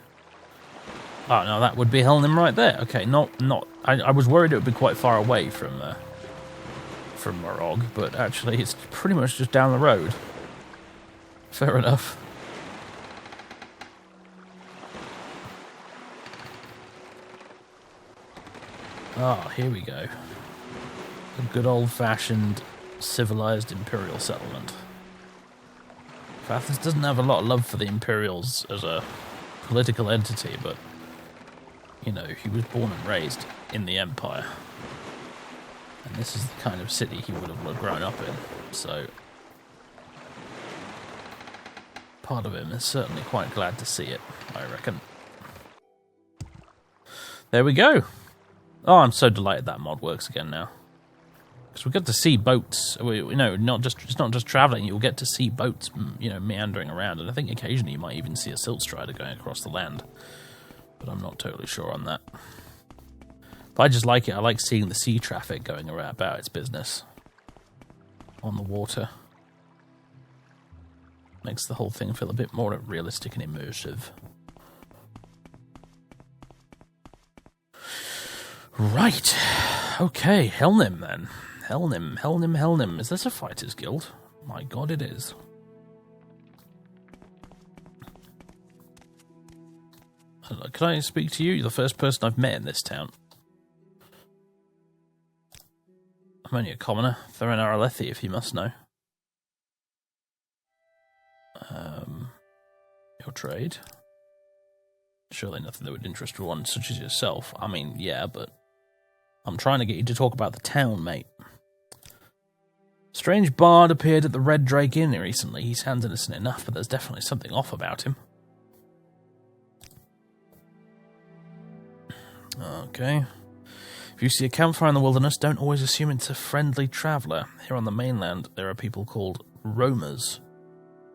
Oh, no, that would be Helnim right there. Okay, I was worried it would be quite far away from Morrowind, but actually it's pretty much just down the road. Fair enough. Ah, here we go. A good old-fashioned civilized Imperial settlement. Fathers doesn't have a lot of love for the Imperials as a political entity, but, you know, he was born and raised in the Empire. And this is the kind of city he would have grown up in, so part of him is certainly quite glad to see it, I reckon. There we go. Oh, I'm so delighted that mod works again now. Because we get to see boats, it's not just travelling, you'll get to see boats, meandering around, and I think occasionally you might even see a Silt Strider going across the land. But I'm not totally sure on that. But I just like it. I like seeing the sea traffic going around about its business on the water. Makes the whole thing feel a bit more realistic and immersive. Right. Okay, Helnim then. Helnim. Is this a fighter's guild? My God, it is. Hello, can I speak to you? You're the first person I've met in this town. I'm only a commoner. Faeryn Aralethi, if you must know. Your trade. Surely nothing that would interest one such as yourself. I mean, yeah, but I'm trying to get you to talk about the town, mate. Strange bard appeared at the Red Drake Inn recently. He sounds innocent enough, but there's definitely something off about him. Okay. If you see a campfire in the wilderness, don't always assume it's a friendly traveller. Here on the mainland, there are people called roamers,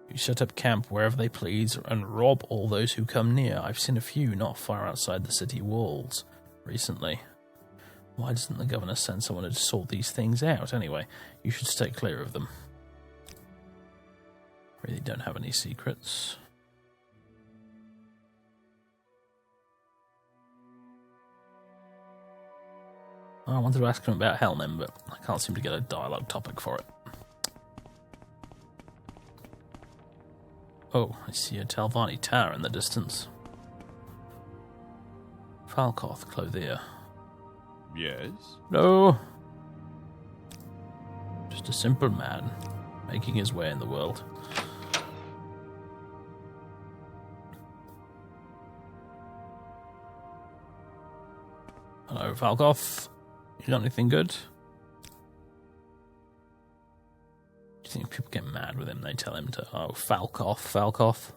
who set up camp wherever they please and rob all those who come near. I've seen a few not far outside the city walls recently. Why doesn't the governor send someone to sort these things out anyway? You should stay clear of them. Really don't have any secrets. I wanted to ask him about Helnim, but I can't seem to get a dialogue topic for it. Oh, I see a Telvanni tower in the distance. Falcoth, clothier. Yes? No. Just a simple man, making his way in the world. Hello, Falcoth. You got anything good? Do you think people get mad with him? They tell him to, oh, Falcoth.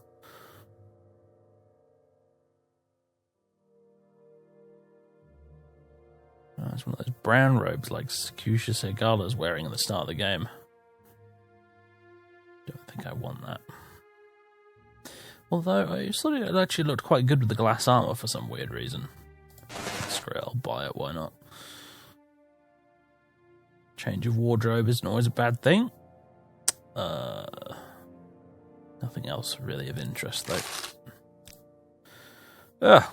Oh, it's one of those brown robes like Sakusha Segala's wearing at the start of the game. Don't think I want that. Although, it actually looked quite good with the glass armor for some weird reason. Screw it, I'll buy it, why not? Change of wardrobe isn't always a bad thing. Nothing else really of interest, though.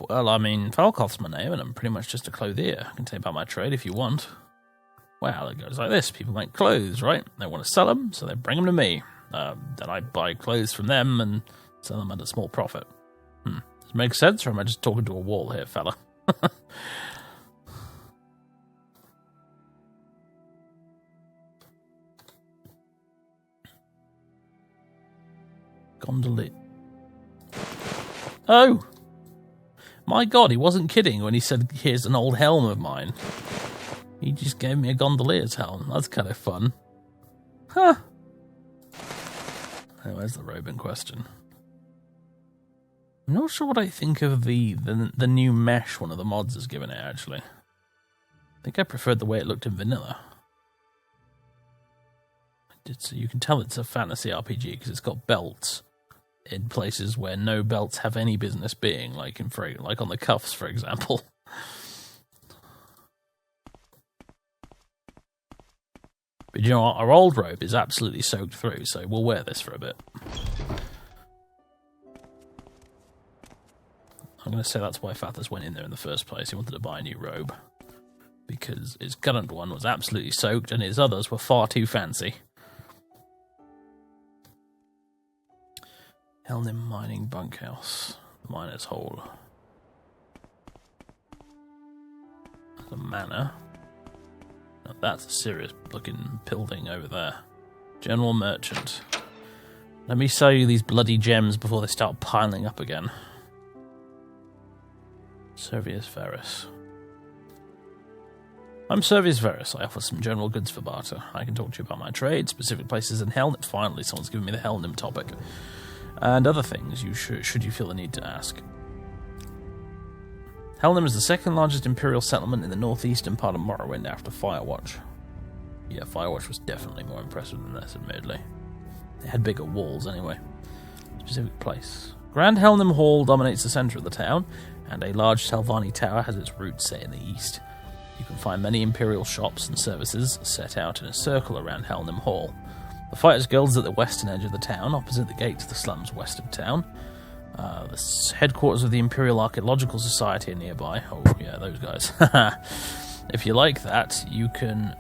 Well, I mean, Falcoth's my name, and I'm pretty much just a clothier. I can tell you about my trade if you want. Well, it goes like this. People make clothes, right? They want to sell them, so they bring them to me. Then I buy clothes from them and sell them at a small profit. Does it make sense, or am I just talking to a wall here, fella? Gondolier. Oh! My god, he wasn't kidding when he said, here's an old helm of mine. He just gave me a gondolier's helm. That's kind of fun. Huh. Oh, where's the robe in question? I'm not sure what I think of the new mesh one of the mods has given it, actually. I think I preferred the way it looked in vanilla. So you can tell it's a fantasy RPG because it's got belts in places where no belts have any business being, like on the cuffs, for example. But you know what? Our old robe is absolutely soaked through, so we'll wear this for a bit. I'm going to say that's why Fathers went in there in the first place. He wanted to buy a new robe. Because his current one was absolutely soaked and his others were far too fancy. Helnim Mining Bunkhouse. The miner's hole. The manor. Now that's a serious looking building over there. General Merchant. Let me sell you these bloody gems before they start piling up again. Servius Verus. I'm Servius Verus. I offer some general goods for barter. I can talk to you about my trade, specific places in Helnim. Finally, someone's given me the Helnim topic. And other things you should you feel the need to ask. Helnim is the second largest imperial settlement in the northeastern part of Morrowind after Firewatch. Yeah, Firewatch was definitely more impressive than this, admittedly. It had bigger walls anyway. Specific place. Grand Helnim Hall dominates the centre of the town, and a large Telvanni tower has its roots set in the east. You can find many imperial shops and services set out in a circle around Helnim Hall. The Fighters Guild is at the western edge of the town, opposite the gate to the slums west of town. The headquarters of the Imperial Archaeological Society are nearby. Oh, yeah, those guys. If you like that, you can.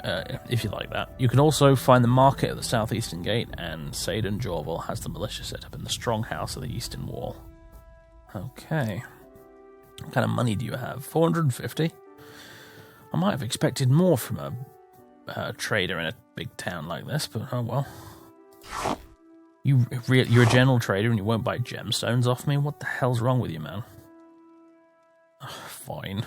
You can also find the market at the southeastern gate, and Saidan Jorval has the militia set up in the strong house of the eastern wall. Okay. What kind of money do you have? 450? I might have expected more from a trader in a big town like this, but oh well. You're a general trader and you won't buy gemstones off me? What the hell's wrong with you, man? Fine.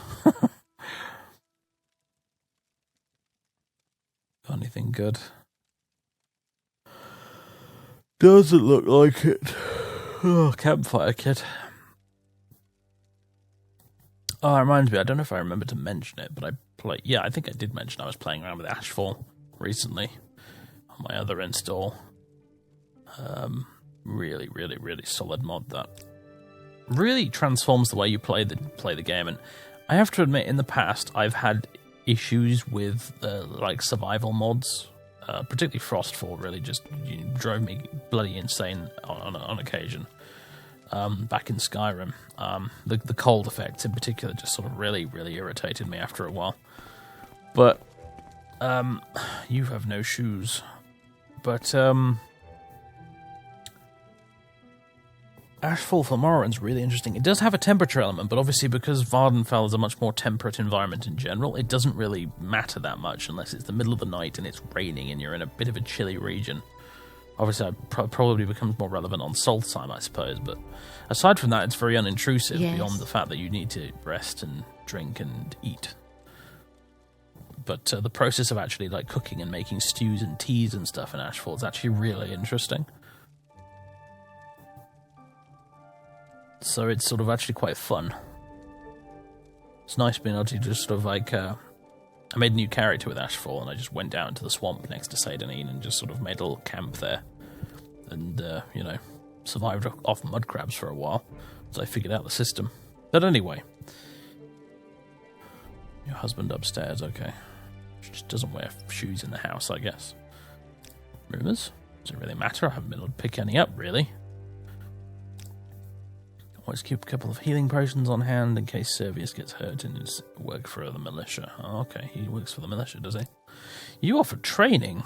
Got anything good? Doesn't look like it. Oh, campfire kit. Oh, it reminds me, I don't know if I remember to mention it, but I think I did mention I was playing around with Ashfall recently on my other install. Really, really, really solid mod that really transforms the way you play the game. And I have to admit, in the past, I've had issues with survival mods, particularly Frostfall. Really, just drove me bloody insane on occasion. Back in Skyrim, the cold effects in particular just sort of really, really irritated me after a while. But you have no shoes. But Ashfall for Morrowind's really interesting. It does have a temperature element, but obviously because Vardenfell is a much more temperate environment in general, it doesn't really matter that much unless it's the middle of the night and it's raining and you're in a bit of a chilly region. Obviously, it probably becomes more relevant on Solstheim, I suppose, but aside from that, it's very unintrusive beyond the fact that you need to rest and drink and eat. But the process of actually cooking and making stews and teas and stuff in Ashfall is actually really interesting. So it's sort of actually quite fun. It's nice being able to just sort of I made a new character with Ashfall, and I just went down to the swamp next to Seydanine and just sort of made a little camp there. And, survived off mud crabs for a while, as I figured out the system. But anyway. Your husband upstairs, okay. She just doesn't wear shoes in the house, I guess. Rumours? Does it really matter? I haven't been able to pick any up, really. Always keep a couple of healing potions on hand in case Servius gets hurt in his work for the militia. Oh, okay, he works for the militia, does he? You offer training?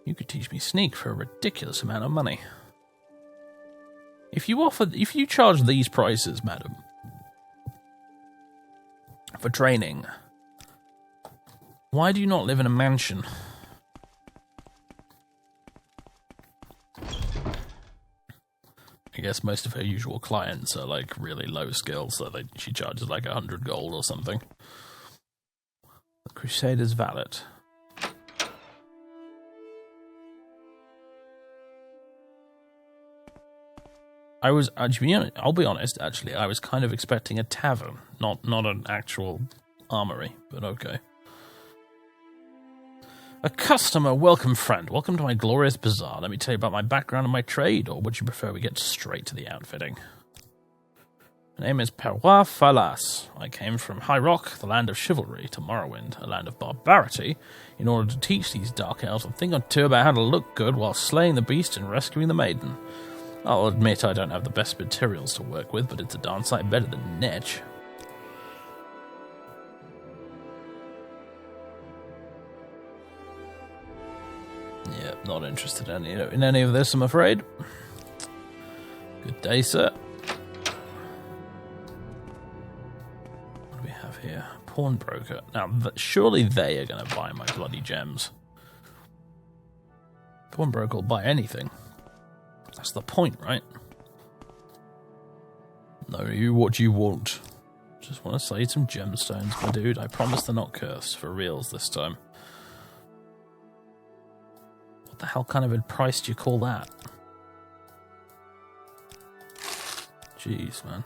You could teach me Sneak for a ridiculous amount of money. If you charge these prices, madam, for training, why do you not live in a mansion? I guess most of her usual clients are really low skill, so she charges 100 gold or something. The Crusader's Valet. I'll be honest, actually, I was kind of expecting a tavern, not an actual armory, but okay. A customer, welcome friend. Welcome to my glorious bazaar. Let me tell you about my background and my trade, or would you prefer we get straight to the outfitting? My name is Perrois Falas. I came from High Rock, the land of chivalry, to Morrowind, a land of barbarity, in order to teach these dark elves a thing or two about how to look good while slaying the beast and rescuing the maiden. I'll admit I don't have the best materials to work with, but it's a darn sight better than Netch. Yeah, not interested in any of this, I'm afraid. Good day, sir. What do we have here? Pawnbroker. Now, surely they are going to buy my bloody gems. Pawnbroker will buy anything. That's the point, right? No, what you want. Just want to say some gemstones, my dude. I promise they're not cursed, for reals this time. What the hell kind of a price do you call that? Jeez, man.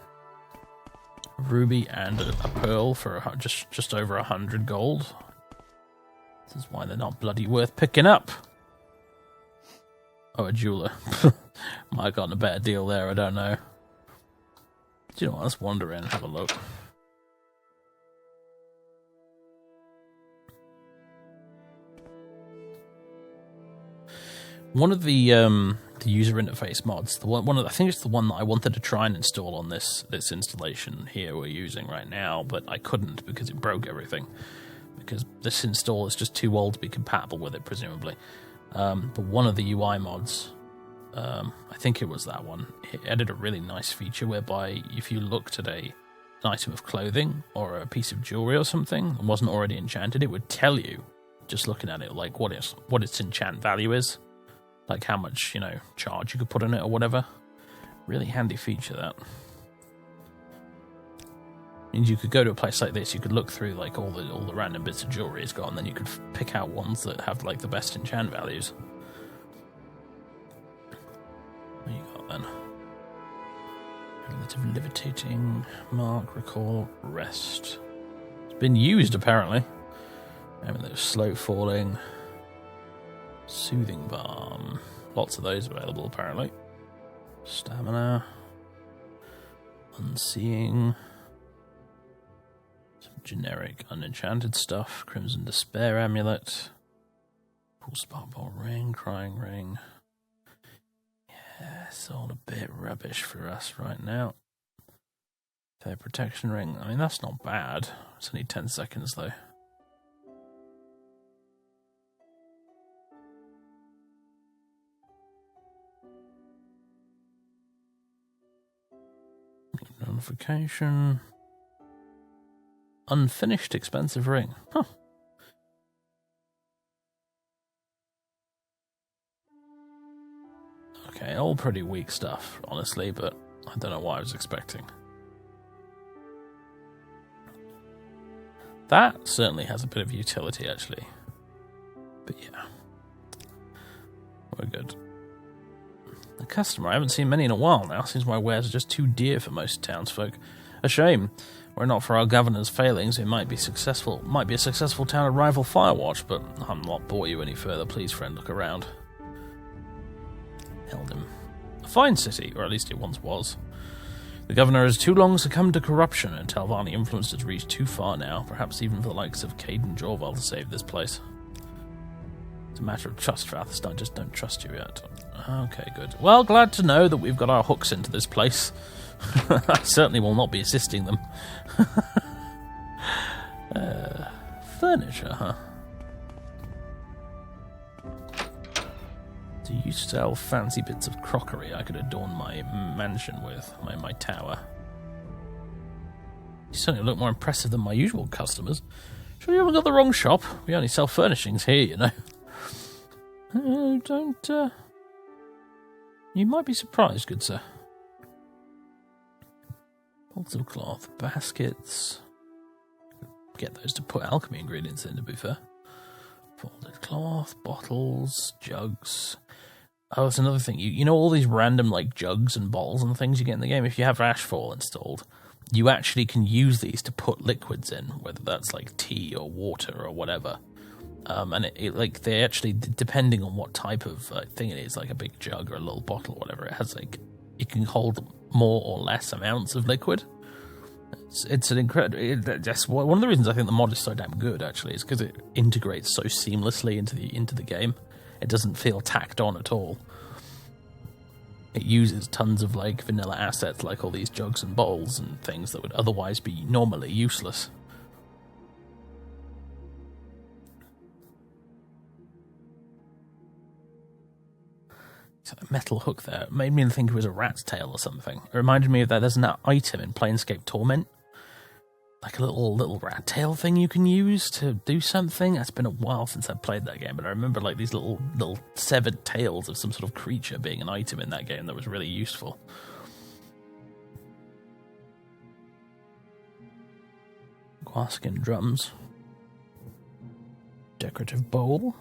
A ruby and a pearl for just over 100 gold. This is why they're not bloody worth picking up. Oh, a jeweler. Might have gotten a better deal there, I don't know. Do you know what? Let's wander in and have a look. One of the user interface mods, I think it's the one that I wanted to try and install on this installation here we're using right now, but I couldn't because it broke everything. Because this install is just too old to be compatible with it, presumably. But one of the UI mods, I think it was that one, it added a really nice feature whereby if you looked at an item of clothing or a piece of jewelry or something and wasn't already enchanted, it would tell you, just looking at it, what its enchant value is. Like how much, charge you could put on it or whatever. Really handy feature, that. Means you could go to a place like this, you could look through like all the random bits of jewelry it's got, and then you could pick out ones that have like the best enchant values. What you got then? Relative levitating, mark, recall, rest. It's been used apparently. I mean, there's slow falling, soothing balm. Lots of those available apparently. Stamina, unseeing. Generic unenchanted stuff. Crimson Despair Amulet. Pool Sparkball Ring. Crying Ring. Yeah, it's all a bit rubbish for us right now. Fair Protection Ring. I mean, that's not bad. It's only 10 seconds though. Notification. Unfinished expensive ring. Huh. Okay, all pretty weak stuff, honestly, but I don't know what I was expecting. That certainly has a bit of utility, actually. But yeah. We're good. The customer, I haven't seen many in a while now, since my wares are just too dear for most townsfolk. A shame. Were it not for our governor's failings, it might be successful. Might be a successful town of rival Firewatch, but I'll not bore you any further. Please, friend, look around. Helnim. A fine city, or at least it once was. The governor has too long succumbed to corruption, and Telvanni influence has reached too far now, perhaps even for the likes of Caden Jorval to save this place. It's a matter of trust, Rathus. I just don't trust you yet. Okay, good. Well, glad to know that we've got our hooks into this place. I certainly will not be assisting them. Furniture, huh? Do you sell fancy bits of crockery I could adorn my mansion with, my tower? You certainly look more impressive than my usual customers. Sure you haven't got the wrong shop? We only sell furnishings here, you know. Don't. You might be surprised, good sir. Bolts of cloth, baskets. Get those to put alchemy ingredients in, to be fair. Folded cloth, bottles, jugs. Oh, that's another thing. You know all these random like jugs and bottles and things you get in the game? If you have Ashfall installed, you actually can use these to put liquids in, whether that's like tea or water or whatever. And it like they actually, depending on what type of thing it is, like a big jug or a little bottle or whatever, it has like, it can hold more or less amounts of liquid. It's an incredible. That's one of the reasons I think the mod is so damn good. Actually, is because it integrates so seamlessly into the game. It doesn't feel tacked on at all. It uses tons of like vanilla assets, like all these jugs and bottles and things that would otherwise be normally useless. So a metal hook there it made me think it was a rat's tail or something. It reminded me of that. There's an item in Planescape Torment, like a little rat tail thing you can use to do something. It's been a while since I played that game, but I remember like these little severed tails of some sort of creature being an item in that game that was really useful. Guaskin drums. Decorative bowl.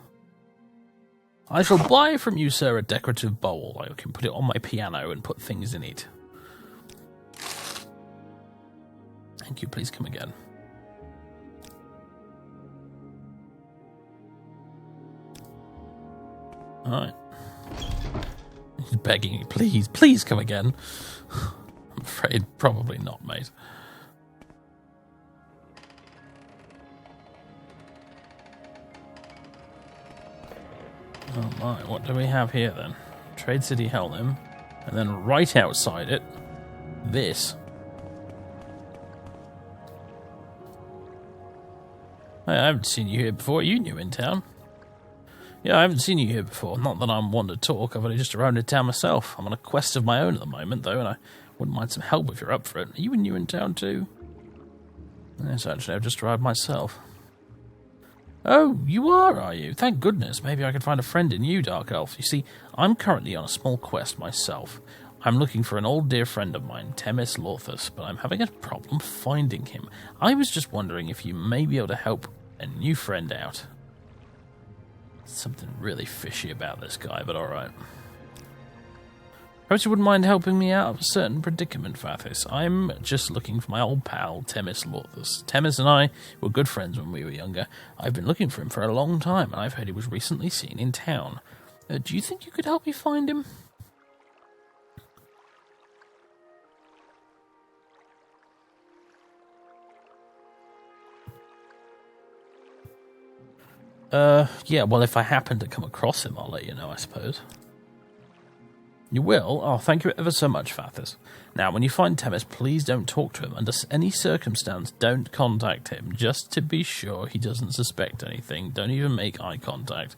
I shall buy from you, sir, a decorative bowl. I can put it on my piano and put things in it. Thank you, please come again. Alright. He's begging me, please come again. I'm afraid probably not, mate. Oh my, what do we have here then? Trade City Helnim, and then right outside it, this. I haven't seen you here before. Are you new in town? Yeah, I haven't seen you here before. Not that I'm one to talk. I've only just arrived in town myself. I'm on a quest of my own at the moment, though, and I wouldn't mind some help if you're up for it. Are you new in town too? Yes, actually, I've just arrived myself. Oh, you are you? Thank goodness. Maybe I could find a friend in you, Dark Elf. You see, I'm currently on a small quest myself. I'm looking for an old dear friend of mine, Temis Lorthus, but I'm having a problem finding him. I was just wondering if you may be able to help a new friend out. Something really fishy about this guy, but alright. Perhaps you wouldn't mind helping me out of a certain predicament, Fathis. I'm just looking for my old pal, Temis Lorthus. Temis and I were good friends when we were younger. I've been looking for him for a long time, and I've heard he was recently seen in town. Do you think you could help me find him? Yeah, well, if I happen to come across him, I'll let you know, I suppose. You will? Oh, thank you ever so much, Fathis. Now, when you find Temis, please don't talk to him. Under any circumstance, don't contact him, just to be sure he doesn't suspect anything. Don't even make eye contact.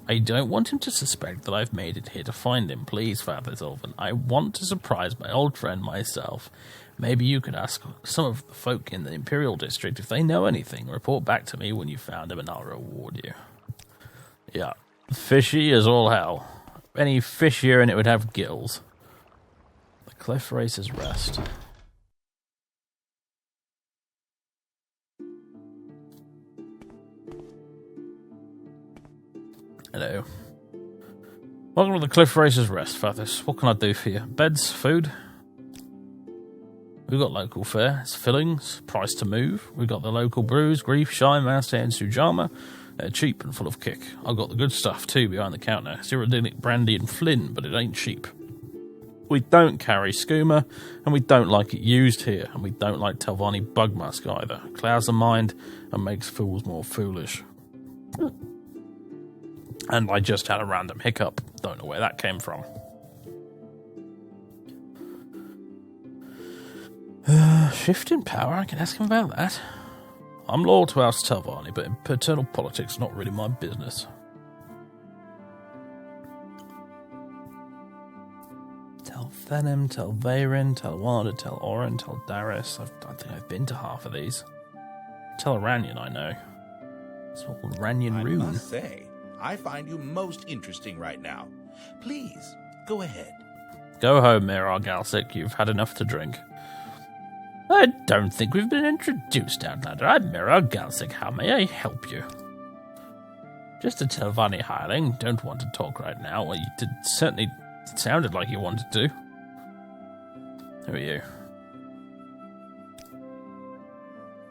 I don't want him to suspect that I've made it here to find him. Please, Fathis Ulven. I want to surprise my old friend myself. Maybe you could ask some of the folk in the Imperial District if they know anything. Report back to me when you found him and I'll reward you. Yeah. Fishy as all hell. Any fishier and it would have gills. The Cliff Racer's Rest. Hello. Welcome to the Cliff Racer's Rest, Fathis. What can I do for you? Beds? Food? We've got local fare. It's fillings. Price to move. We've got the local brews. Grief, Shine, Master, and Sujama. They're cheap and full of kick. I've got the good stuff too behind the counter. Cyrodiilic brandy and Flynn, but it ain't cheap. We don't carry skooma, and we don't like it used here, and we don't like Telvanni bug musk either. Clouds the mind and makes fools more foolish. And I just had a random hiccup. Don't know where that came from. Shift in power, I can ask him about that. I'm loyal to House Telvanni, but paternal politics is not really my business. Tel Thenim, Tel Faeryn, Tel Wanda, Tel Oren, Tel Darius. I think I've been to half of these. Tel Ranyon, I know. It's all called Ranyon-Roon. I must say, I find you most interesting right now. Please, go ahead. Go home, Mirar Galsic. You've had enough to drink. I don't think we've been introduced, Outlander. I'm Mirar Galsic. How may I help you? Just a Telvanni hireling. Don't want to talk right now. Well, you did certainly sounded like you wanted to. Who are you?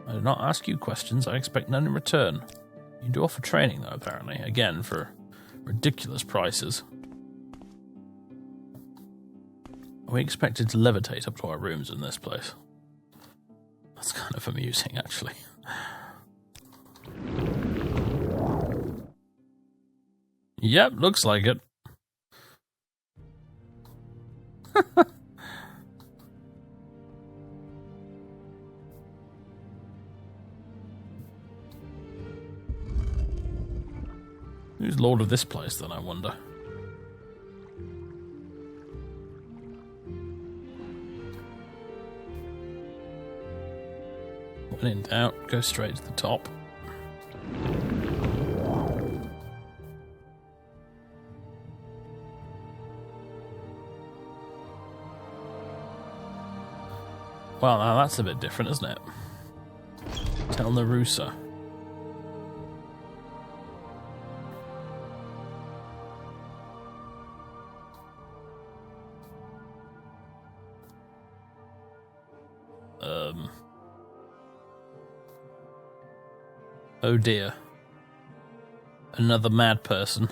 I do not ask you questions. I expect none in return. You do offer training, though, apparently. Again, for ridiculous prices. Are we expected to levitate up to our rooms in this place? That's kind of amusing, actually. Yep, looks like it. Who's lord of this place, then, I wonder? When in doubt, go straight to the top. Well, now that's a bit different, isn't it? Tel Narusa. Oh dear. Another mad person.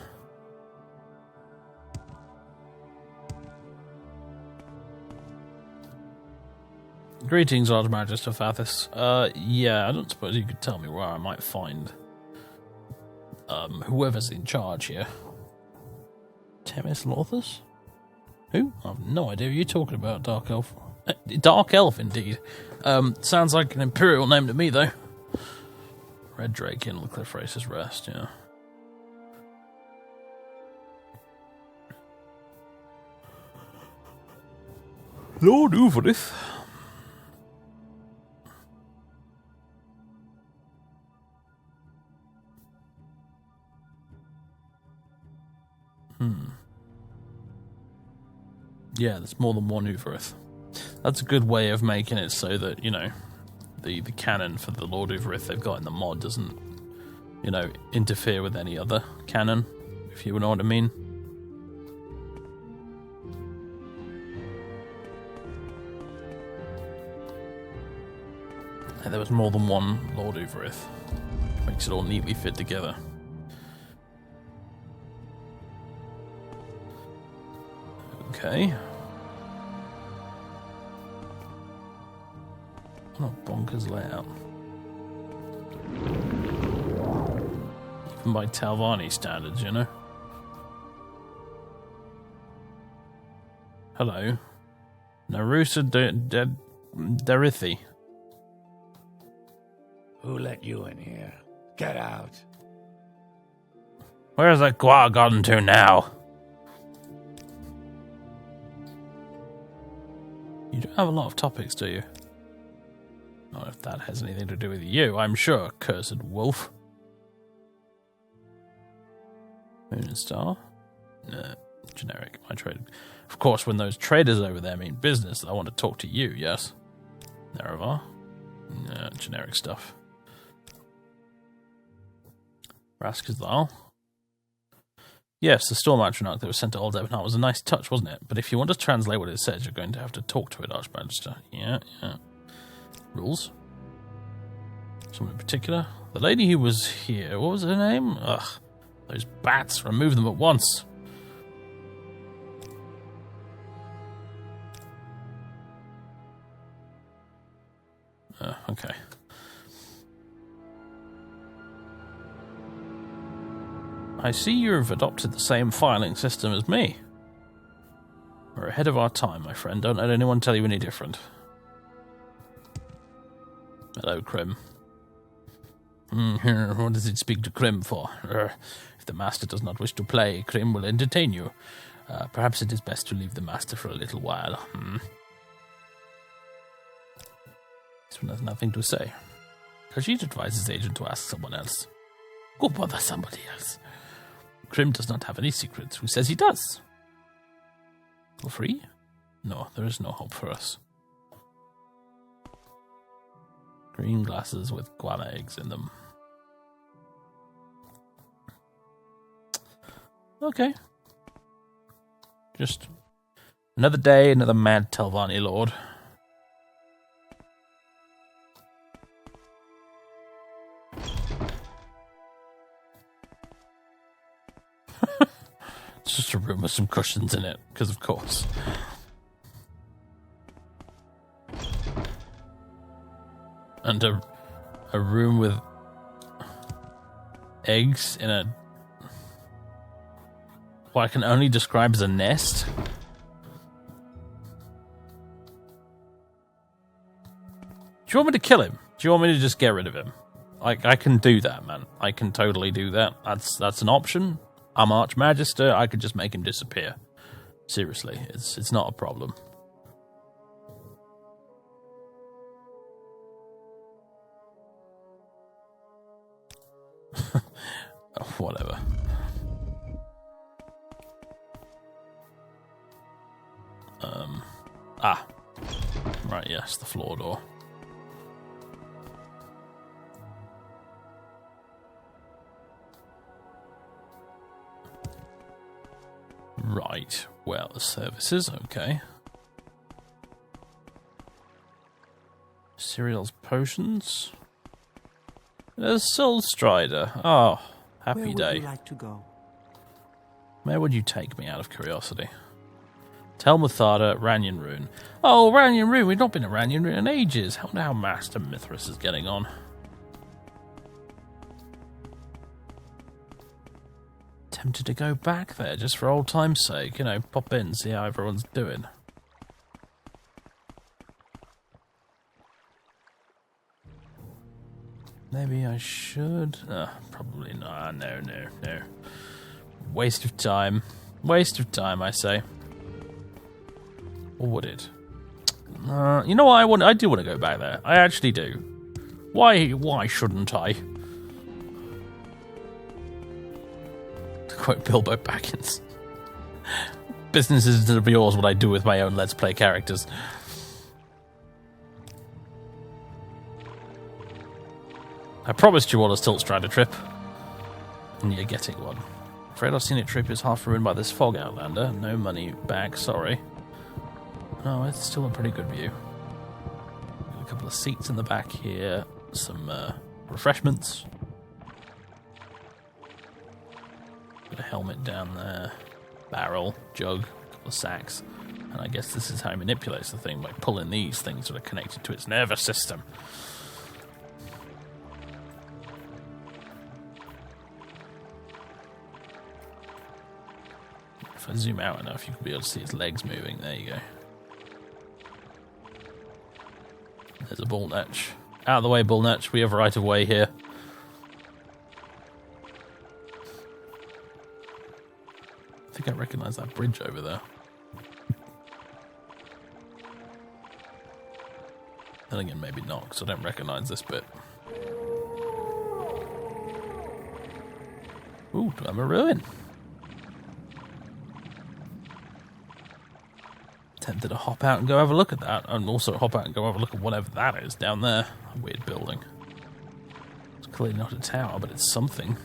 Greetings, Large Magister Fathis. Yeah, I don't suppose you could tell me where I might find whoever's in charge here. Temis Lorthus? Who? I have no idea who you're talking about, Dark Elf. Dark Elf, indeed. Sounds like an Imperial name to me, though. Red Drake in the Cliff Racer's Rest, yeah. Lord Uvirith. Yeah, there's more than one Uvirith. That's a good way of making it so that, you know, the canon for the Lord Uvirith they've got in the mod doesn't, you know, interfere with any other canon, if you know what I mean. And there was more than one Lord Uvirith. Makes it all neatly fit together. Okay. What a bonkers layout. Even by Talvani standards, you know? Hello. Narusa Derithi. Who let you in here? Get out. Where's that Gua gotten to now? You don't have a lot of topics, do you? Not if that has anything to do with you, I'm sure, cursed wolf. Moon and Star? No, generic. My trade. Of course, when those traders over there mean business, I want to talk to you, yes? Nerevar? No, generic stuff. Raskazal? Yes, the Storm Atronach that was sent to Old Ebonheart was a nice touch, wasn't it? But if you want to translate what it says, you're going to have to talk to it, Archmagister. Yeah. Rules? Someone in particular? The lady who was here, what was her name? Ugh, those bats, remove them at once. Okay. I see you've adopted the same filing system as me. We're ahead of our time, my friend. Don't let anyone tell you any different. Hello, Krim. What does it speak to Krim for? If the master does not wish to play, Krim will entertain you. Perhaps it is best to leave the master for a little while. This one has nothing to say. Khajiit advises his agent to ask someone else. Go bother somebody else. Krim does not have any secrets. Who says he does? Go free? No, there is no hope for us. Green glasses with guava eggs in them. Okay. Just another day, another mad Telvanni lord. It's just a room with some cushions in it, because of course. And a room with eggs in a what I can only describe as a nest. Do you want me to kill him? Do you want me to just get rid of him? I can do that, man. I can totally do that. That's an option. I'm Archmagister. I could just make him disappear. Seriously, it's not a problem. Whatever. Right, yes, the floor door. Right, well, the services, okay. Cereals, potions. There's Silt Strider. Oh, happy day. Where would you like to go? Where would you take me, out of curiosity? Tell Muthada, Ranyon-Roon. Oh, Ranyon-Roon, we've not been to Ranyon-Roon in ages. I wonder how Master Mithras is getting on. Tempted to go back there, just for old time's sake. You know, pop in, see how everyone's doing. Maybe I should. Probably not. No. Waste of time. Waste of time, I say. Or would it? You know what? I do want to go back there. I actually do. Why shouldn't I? To quote Bilbo Baggins. business is of yours what I do with my own Let's Play characters. I promised you all a Silt Strider trip, and you're getting one. Afraid our Scenic trip is half ruined by this fog, Outlander. No money back, sorry. No, it's still a pretty good view. Got a couple of seats in the back here, some refreshments. Got a helmet down there, barrel, jug, a couple of sacks. And I guess this is how he manipulates the thing, by pulling these things that are connected to its nervous system. If I zoom out enough, you can be able to see its legs moving. There you go. There's a bull netch. Out of the way, bull netch. We have right of way here. I think I recognise that bridge over there. Then again, maybe not, because I don't recognise this bit. Ooh, I'm a ruin. Tempted to hop out and go have a look at that, and also hop out and go have a look at whatever that is down there. A weird building. It's clearly not a tower, but it's something.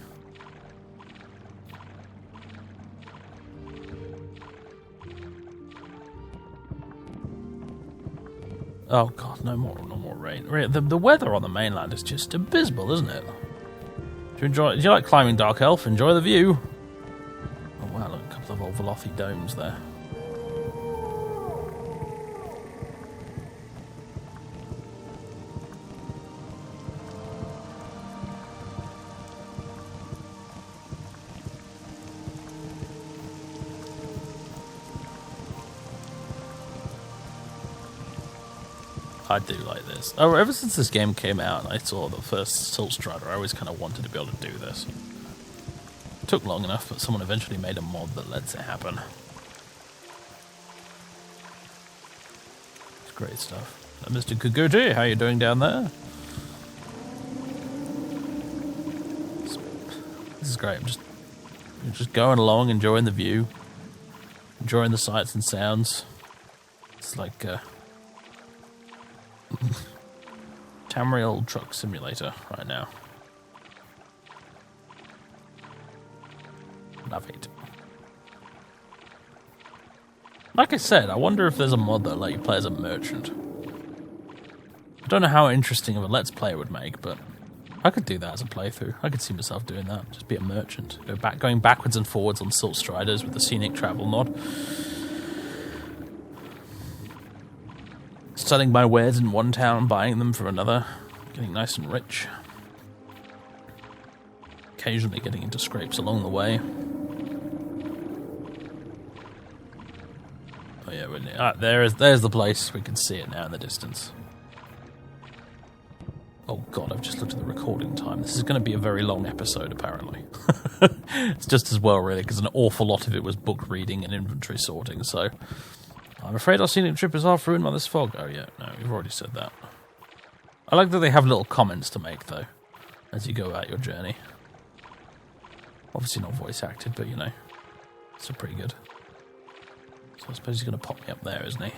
Oh god, no more rain. The weather on the mainland is just abysmal, isn't it? Do you like climbing Dark Elf? Enjoy the view. Oh wow, look, a couple of old Velothi domes there. I do like this. Oh, ever since this game came out and I saw the first Silt Strider, I always kind of wanted to be able to do this. It took long enough, but someone eventually made a mod that lets it happen. It's great stuff. Mr. Kuguti, how you doing down there? This is great. I'm just going along, enjoying the view, enjoying the sights and sounds. It's like Tamriel Truck Simulator right now. Love it. Like I said, I wonder if there's a mod that let you play as a merchant. I don't know how interesting of a Let's Play it would make, but I could do that as a playthrough. I could see myself doing that. Just be a merchant. Going backwards and forwards on Silt Striders with the Scenic travel mod. Selling my wares in one town, buying them from another, getting nice and rich. Occasionally getting into scrapes along the way. Oh yeah, there's the place. We can see it now in the distance. Oh god, I've just looked at the recording time. This is going to be a very long episode, apparently. It's just as well, really, because an awful lot of it was book reading and inventory sorting, so... I'm afraid our Scenic trip is half ruined by this fog. Oh yeah, no, we've already said that. I like that they have little comments to make, though, as you go about your journey. Obviously not voice acted, but, you know, it's pretty good. So I suppose he's going to pop me up there, isn't he?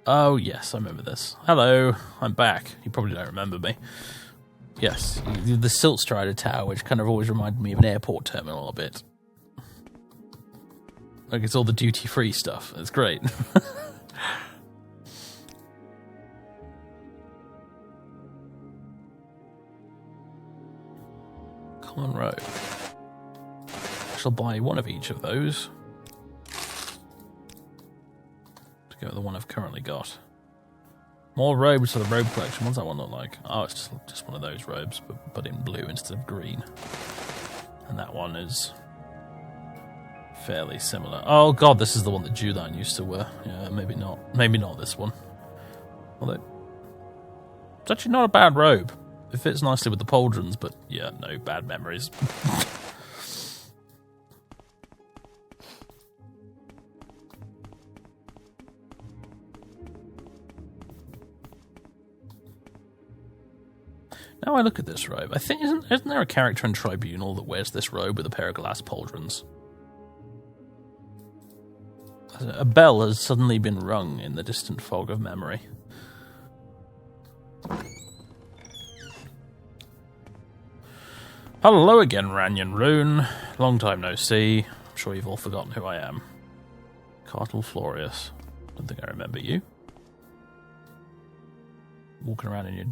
Oh, yes, I remember this. Hello, I'm back. You probably don't remember me. Yes, the Silt Strider Tower, which kind of always reminded me of an airport terminal a bit. Like, it's all the duty-free stuff. It's great. Common robe. I shall buy one of each of those. To go with the one I've currently got. More robes for the robe collection. What's that one look like? Oh, it's just one of those robes, but in blue instead of green. And that one is... fairly similar. Oh god, this is the one that Julan used to wear. Yeah, maybe not. Maybe not this one. Although, it's actually not a bad robe. It fits nicely with the pauldrons, but yeah, no bad memories. Now I look at this robe, I think isn't there a character in Tribunal that wears this robe with a pair of glass pauldrons? A bell has suddenly been rung in the distant fog of memory. Hello again, Ranyon-Roon. Long time no see. I'm sure you've all forgotten who I am. Cartel Florius. Don't think I remember you. Walking around in your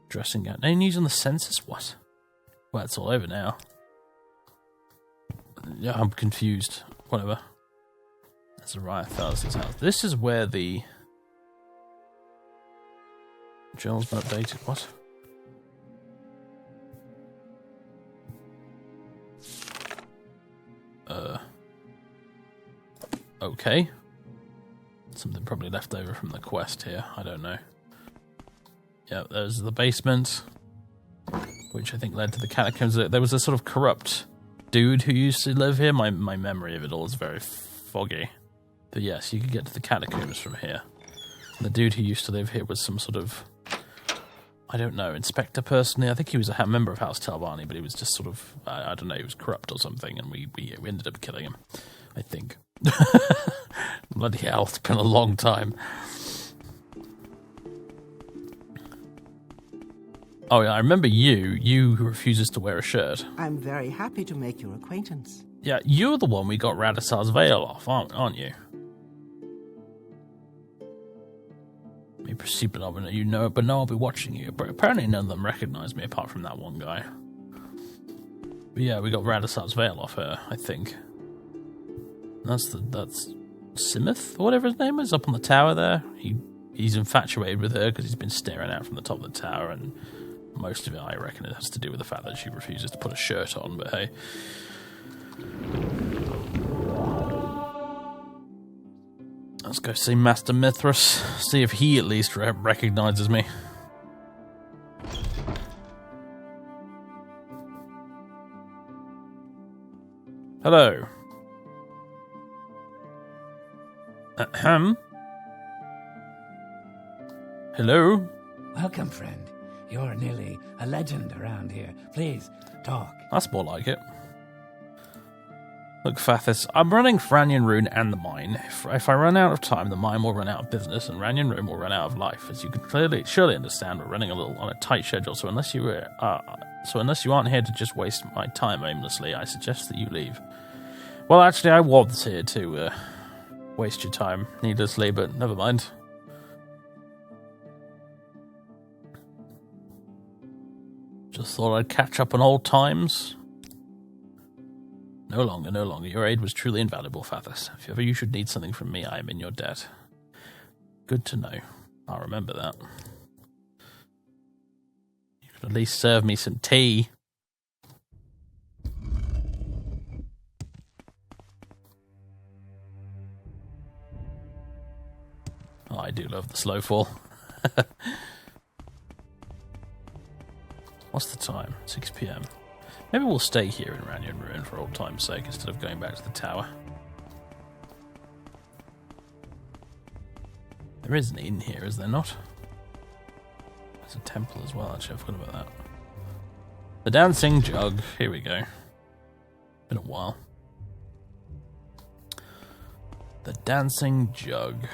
dressing gown. Any news on the census? What? Well, it's all over now. Yeah, I'm confused. Whatever. That's a Riothalis' house. This is where the journal's been updated. What? Okay. Something probably left over from the quest here. I don't know. Yeah, there's the basement, which I think led to the catacombs. There was a sort of corrupt dude who used to live here. My memory of it all is very foggy. But yes, you could get to the catacombs from here. And the dude who used to live here was some sort of, I don't know, inspector personally. I think he was a member of House Talbani, but he was just sort of, I don't know, he was corrupt or something, and we ended up killing him, I think. Bloody hell, it's been a long time. Oh yeah, I remember you who refuses to wear a shirt. I'm very happy to make your acquaintance. Yeah, you're the one we got Radisar's veil off, aren't you? Me proceed, but you know, but no, I'll be watching you. But apparently none of them recognize me apart from that one guy. But yeah, we got Radisar's veil off her, I think. That's Simoth, or whatever his name is, up on the tower there. He's infatuated with her because he's been staring out from the top of the tower, and most of it, I reckon, it has to do with the fact that she refuses to put a shirt on, but hey. Let's go see Master Mithras, see if he at least recognizes me. Hello. Ahem. Hello? Welcome, friend. You're nearly a legend around here. Please, talk. That's more like it. Look, Fathis, I'm running Ranyon-Roon and the mine. If I run out of time, the mine will run out of business, and Ranyon-Roon will run out of life. As you can surely understand, we're running on a tight schedule. So unless you aren't here to just waste my time aimlessly, I suggest that you leave. Well, actually, I was here to waste your time needlessly, but never mind. Just thought I'd catch up on old times. No longer. Your aid was truly invaluable, Fathis. If ever you should need something from me, I am in your debt. Good to know. I'll remember that. You could at least serve me some tea. Oh, I do love the slow fall. What's the time? 6 PM. Maybe we'll stay here in Ranyon-Roon for old time's sake instead of going back to the tower. There is an inn here, is there not? There's a temple as well, actually, I forgot about that. The Dancing Jug. Here we go. Been a while. The Dancing Jug.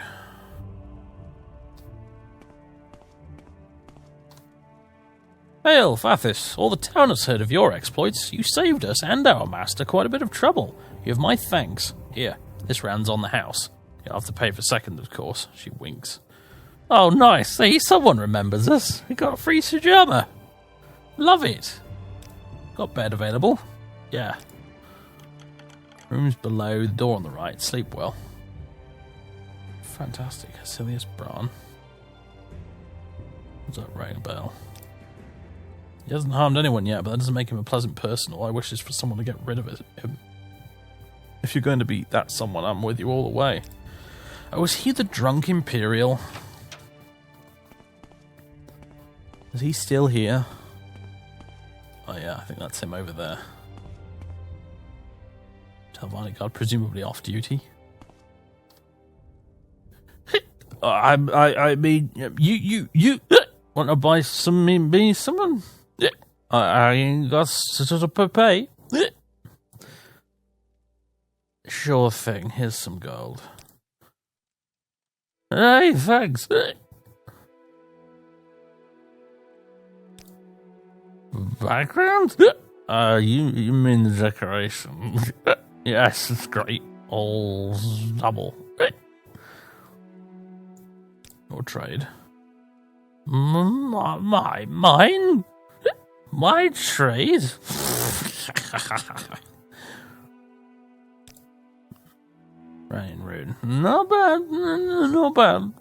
Hail, Fathis! All the town has heard of your exploits. You saved us and our master quite a bit of trouble. You have my thanks. Here, this round's on the house. You'll have to pay for second, of course. She winks. Oh, nice. See, someone remembers us. We got a free Sujama. Love it. Got bed available? Yeah. Rooms below, the door on the right. Sleep well. Fantastic. Asilius Bran. What's that ring a bell? He hasn't harmed anyone yet, but that doesn't make him a pleasant person. All I wish is for someone to get rid of him. If you're going to be that someone, I'm with you all the way. Oh, is he the drunk Imperial? Is he still here? Oh yeah, I think that's him over there. Talvani guard, presumably off duty. I mean, you want to buy someone? I ain't got to pay. Sure thing, here's some gold. Hey, thanks. Background? You mean the decoration? Yes, it's great. All double. Or trade. Mine? My trade? Ranyon-Roon. Not bad, not bad.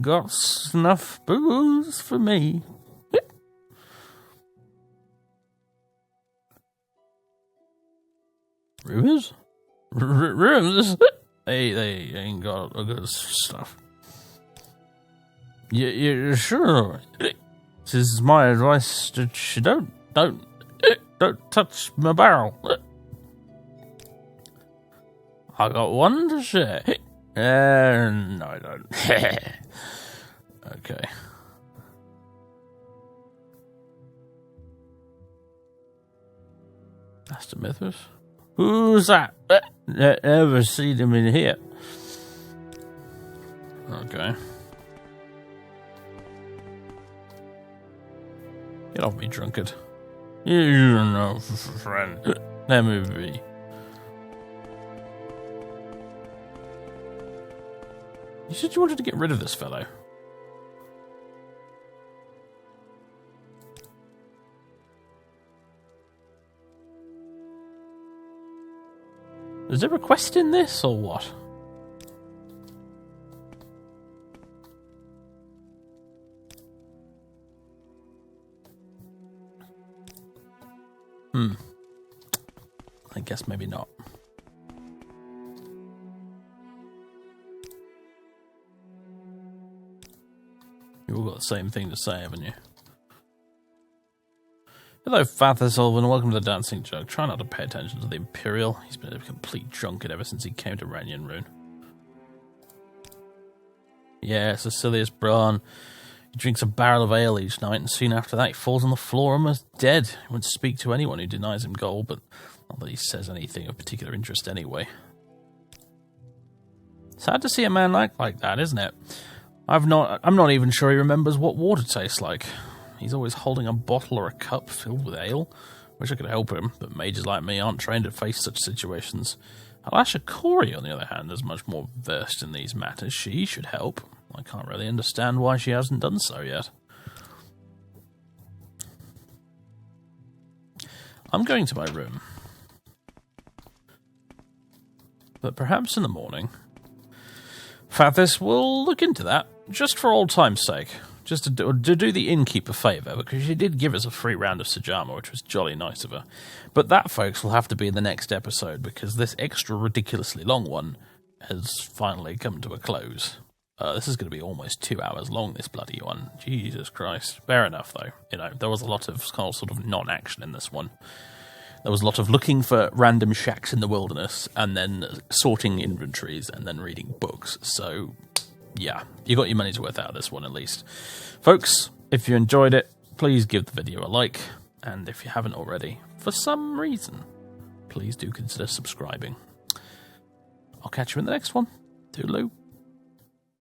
Got snuff booze for me. Rumors? Rumors? They ain't got a good stuff. You sure? This is my advice that you don't touch my barrel. I got one to share. No, I don't. Okay. That's the Mythos. Who's that? Never seen him in here. Okay. Get off me, drunkard. You don't know, friend. Let me be. You said you wanted to get rid of this fellow. Is there a quest in this, or what? I guess maybe not. You've all got the same thing to say, haven't you? Hello, Father Sullivan. Welcome to the Dancing Jug. Try not to pay attention to the Imperial. He's been a complete drunkard ever since he came to Ranyon-Roon. Yeah, Cecilius Braun. He drinks a barrel of ale each night, and soon after that he falls on the floor almost dead. He won't speak to anyone who denies him gold, but not that he says anything of particular interest anyway. Sad to see a man like that, isn't it? I'm not even sure he remembers what water tastes like. He's always holding a bottle or a cup filled with ale. Wish I could help him, but mages like me aren't trained to face such situations. Alasha Corey, on the other hand, is much more versed in these matters. She should help. I can't really understand why she hasn't done so yet. I'm going to my room. But perhaps in the morning, Fathis will look into that, just for old time's sake. Just to do the innkeep a favour, because she did give us a free round of Sajama, which was jolly nice of her. But that, folks, will have to be in the next episode, because this extra ridiculously long one has finally come to a close. This is going to be almost 2 hours long, this bloody one. Jesus Christ. Fair enough, though. You know, there was a lot of sort of non-action in this one. There was a lot of looking for random shacks in the wilderness, and then sorting inventories, and then reading books. So, yeah, you got your money's worth out of this one, at least. Folks, if you enjoyed it, please give the video a like, and if you haven't already, for some reason, please do consider subscribing. I'll catch you in the next one. Toodaloo.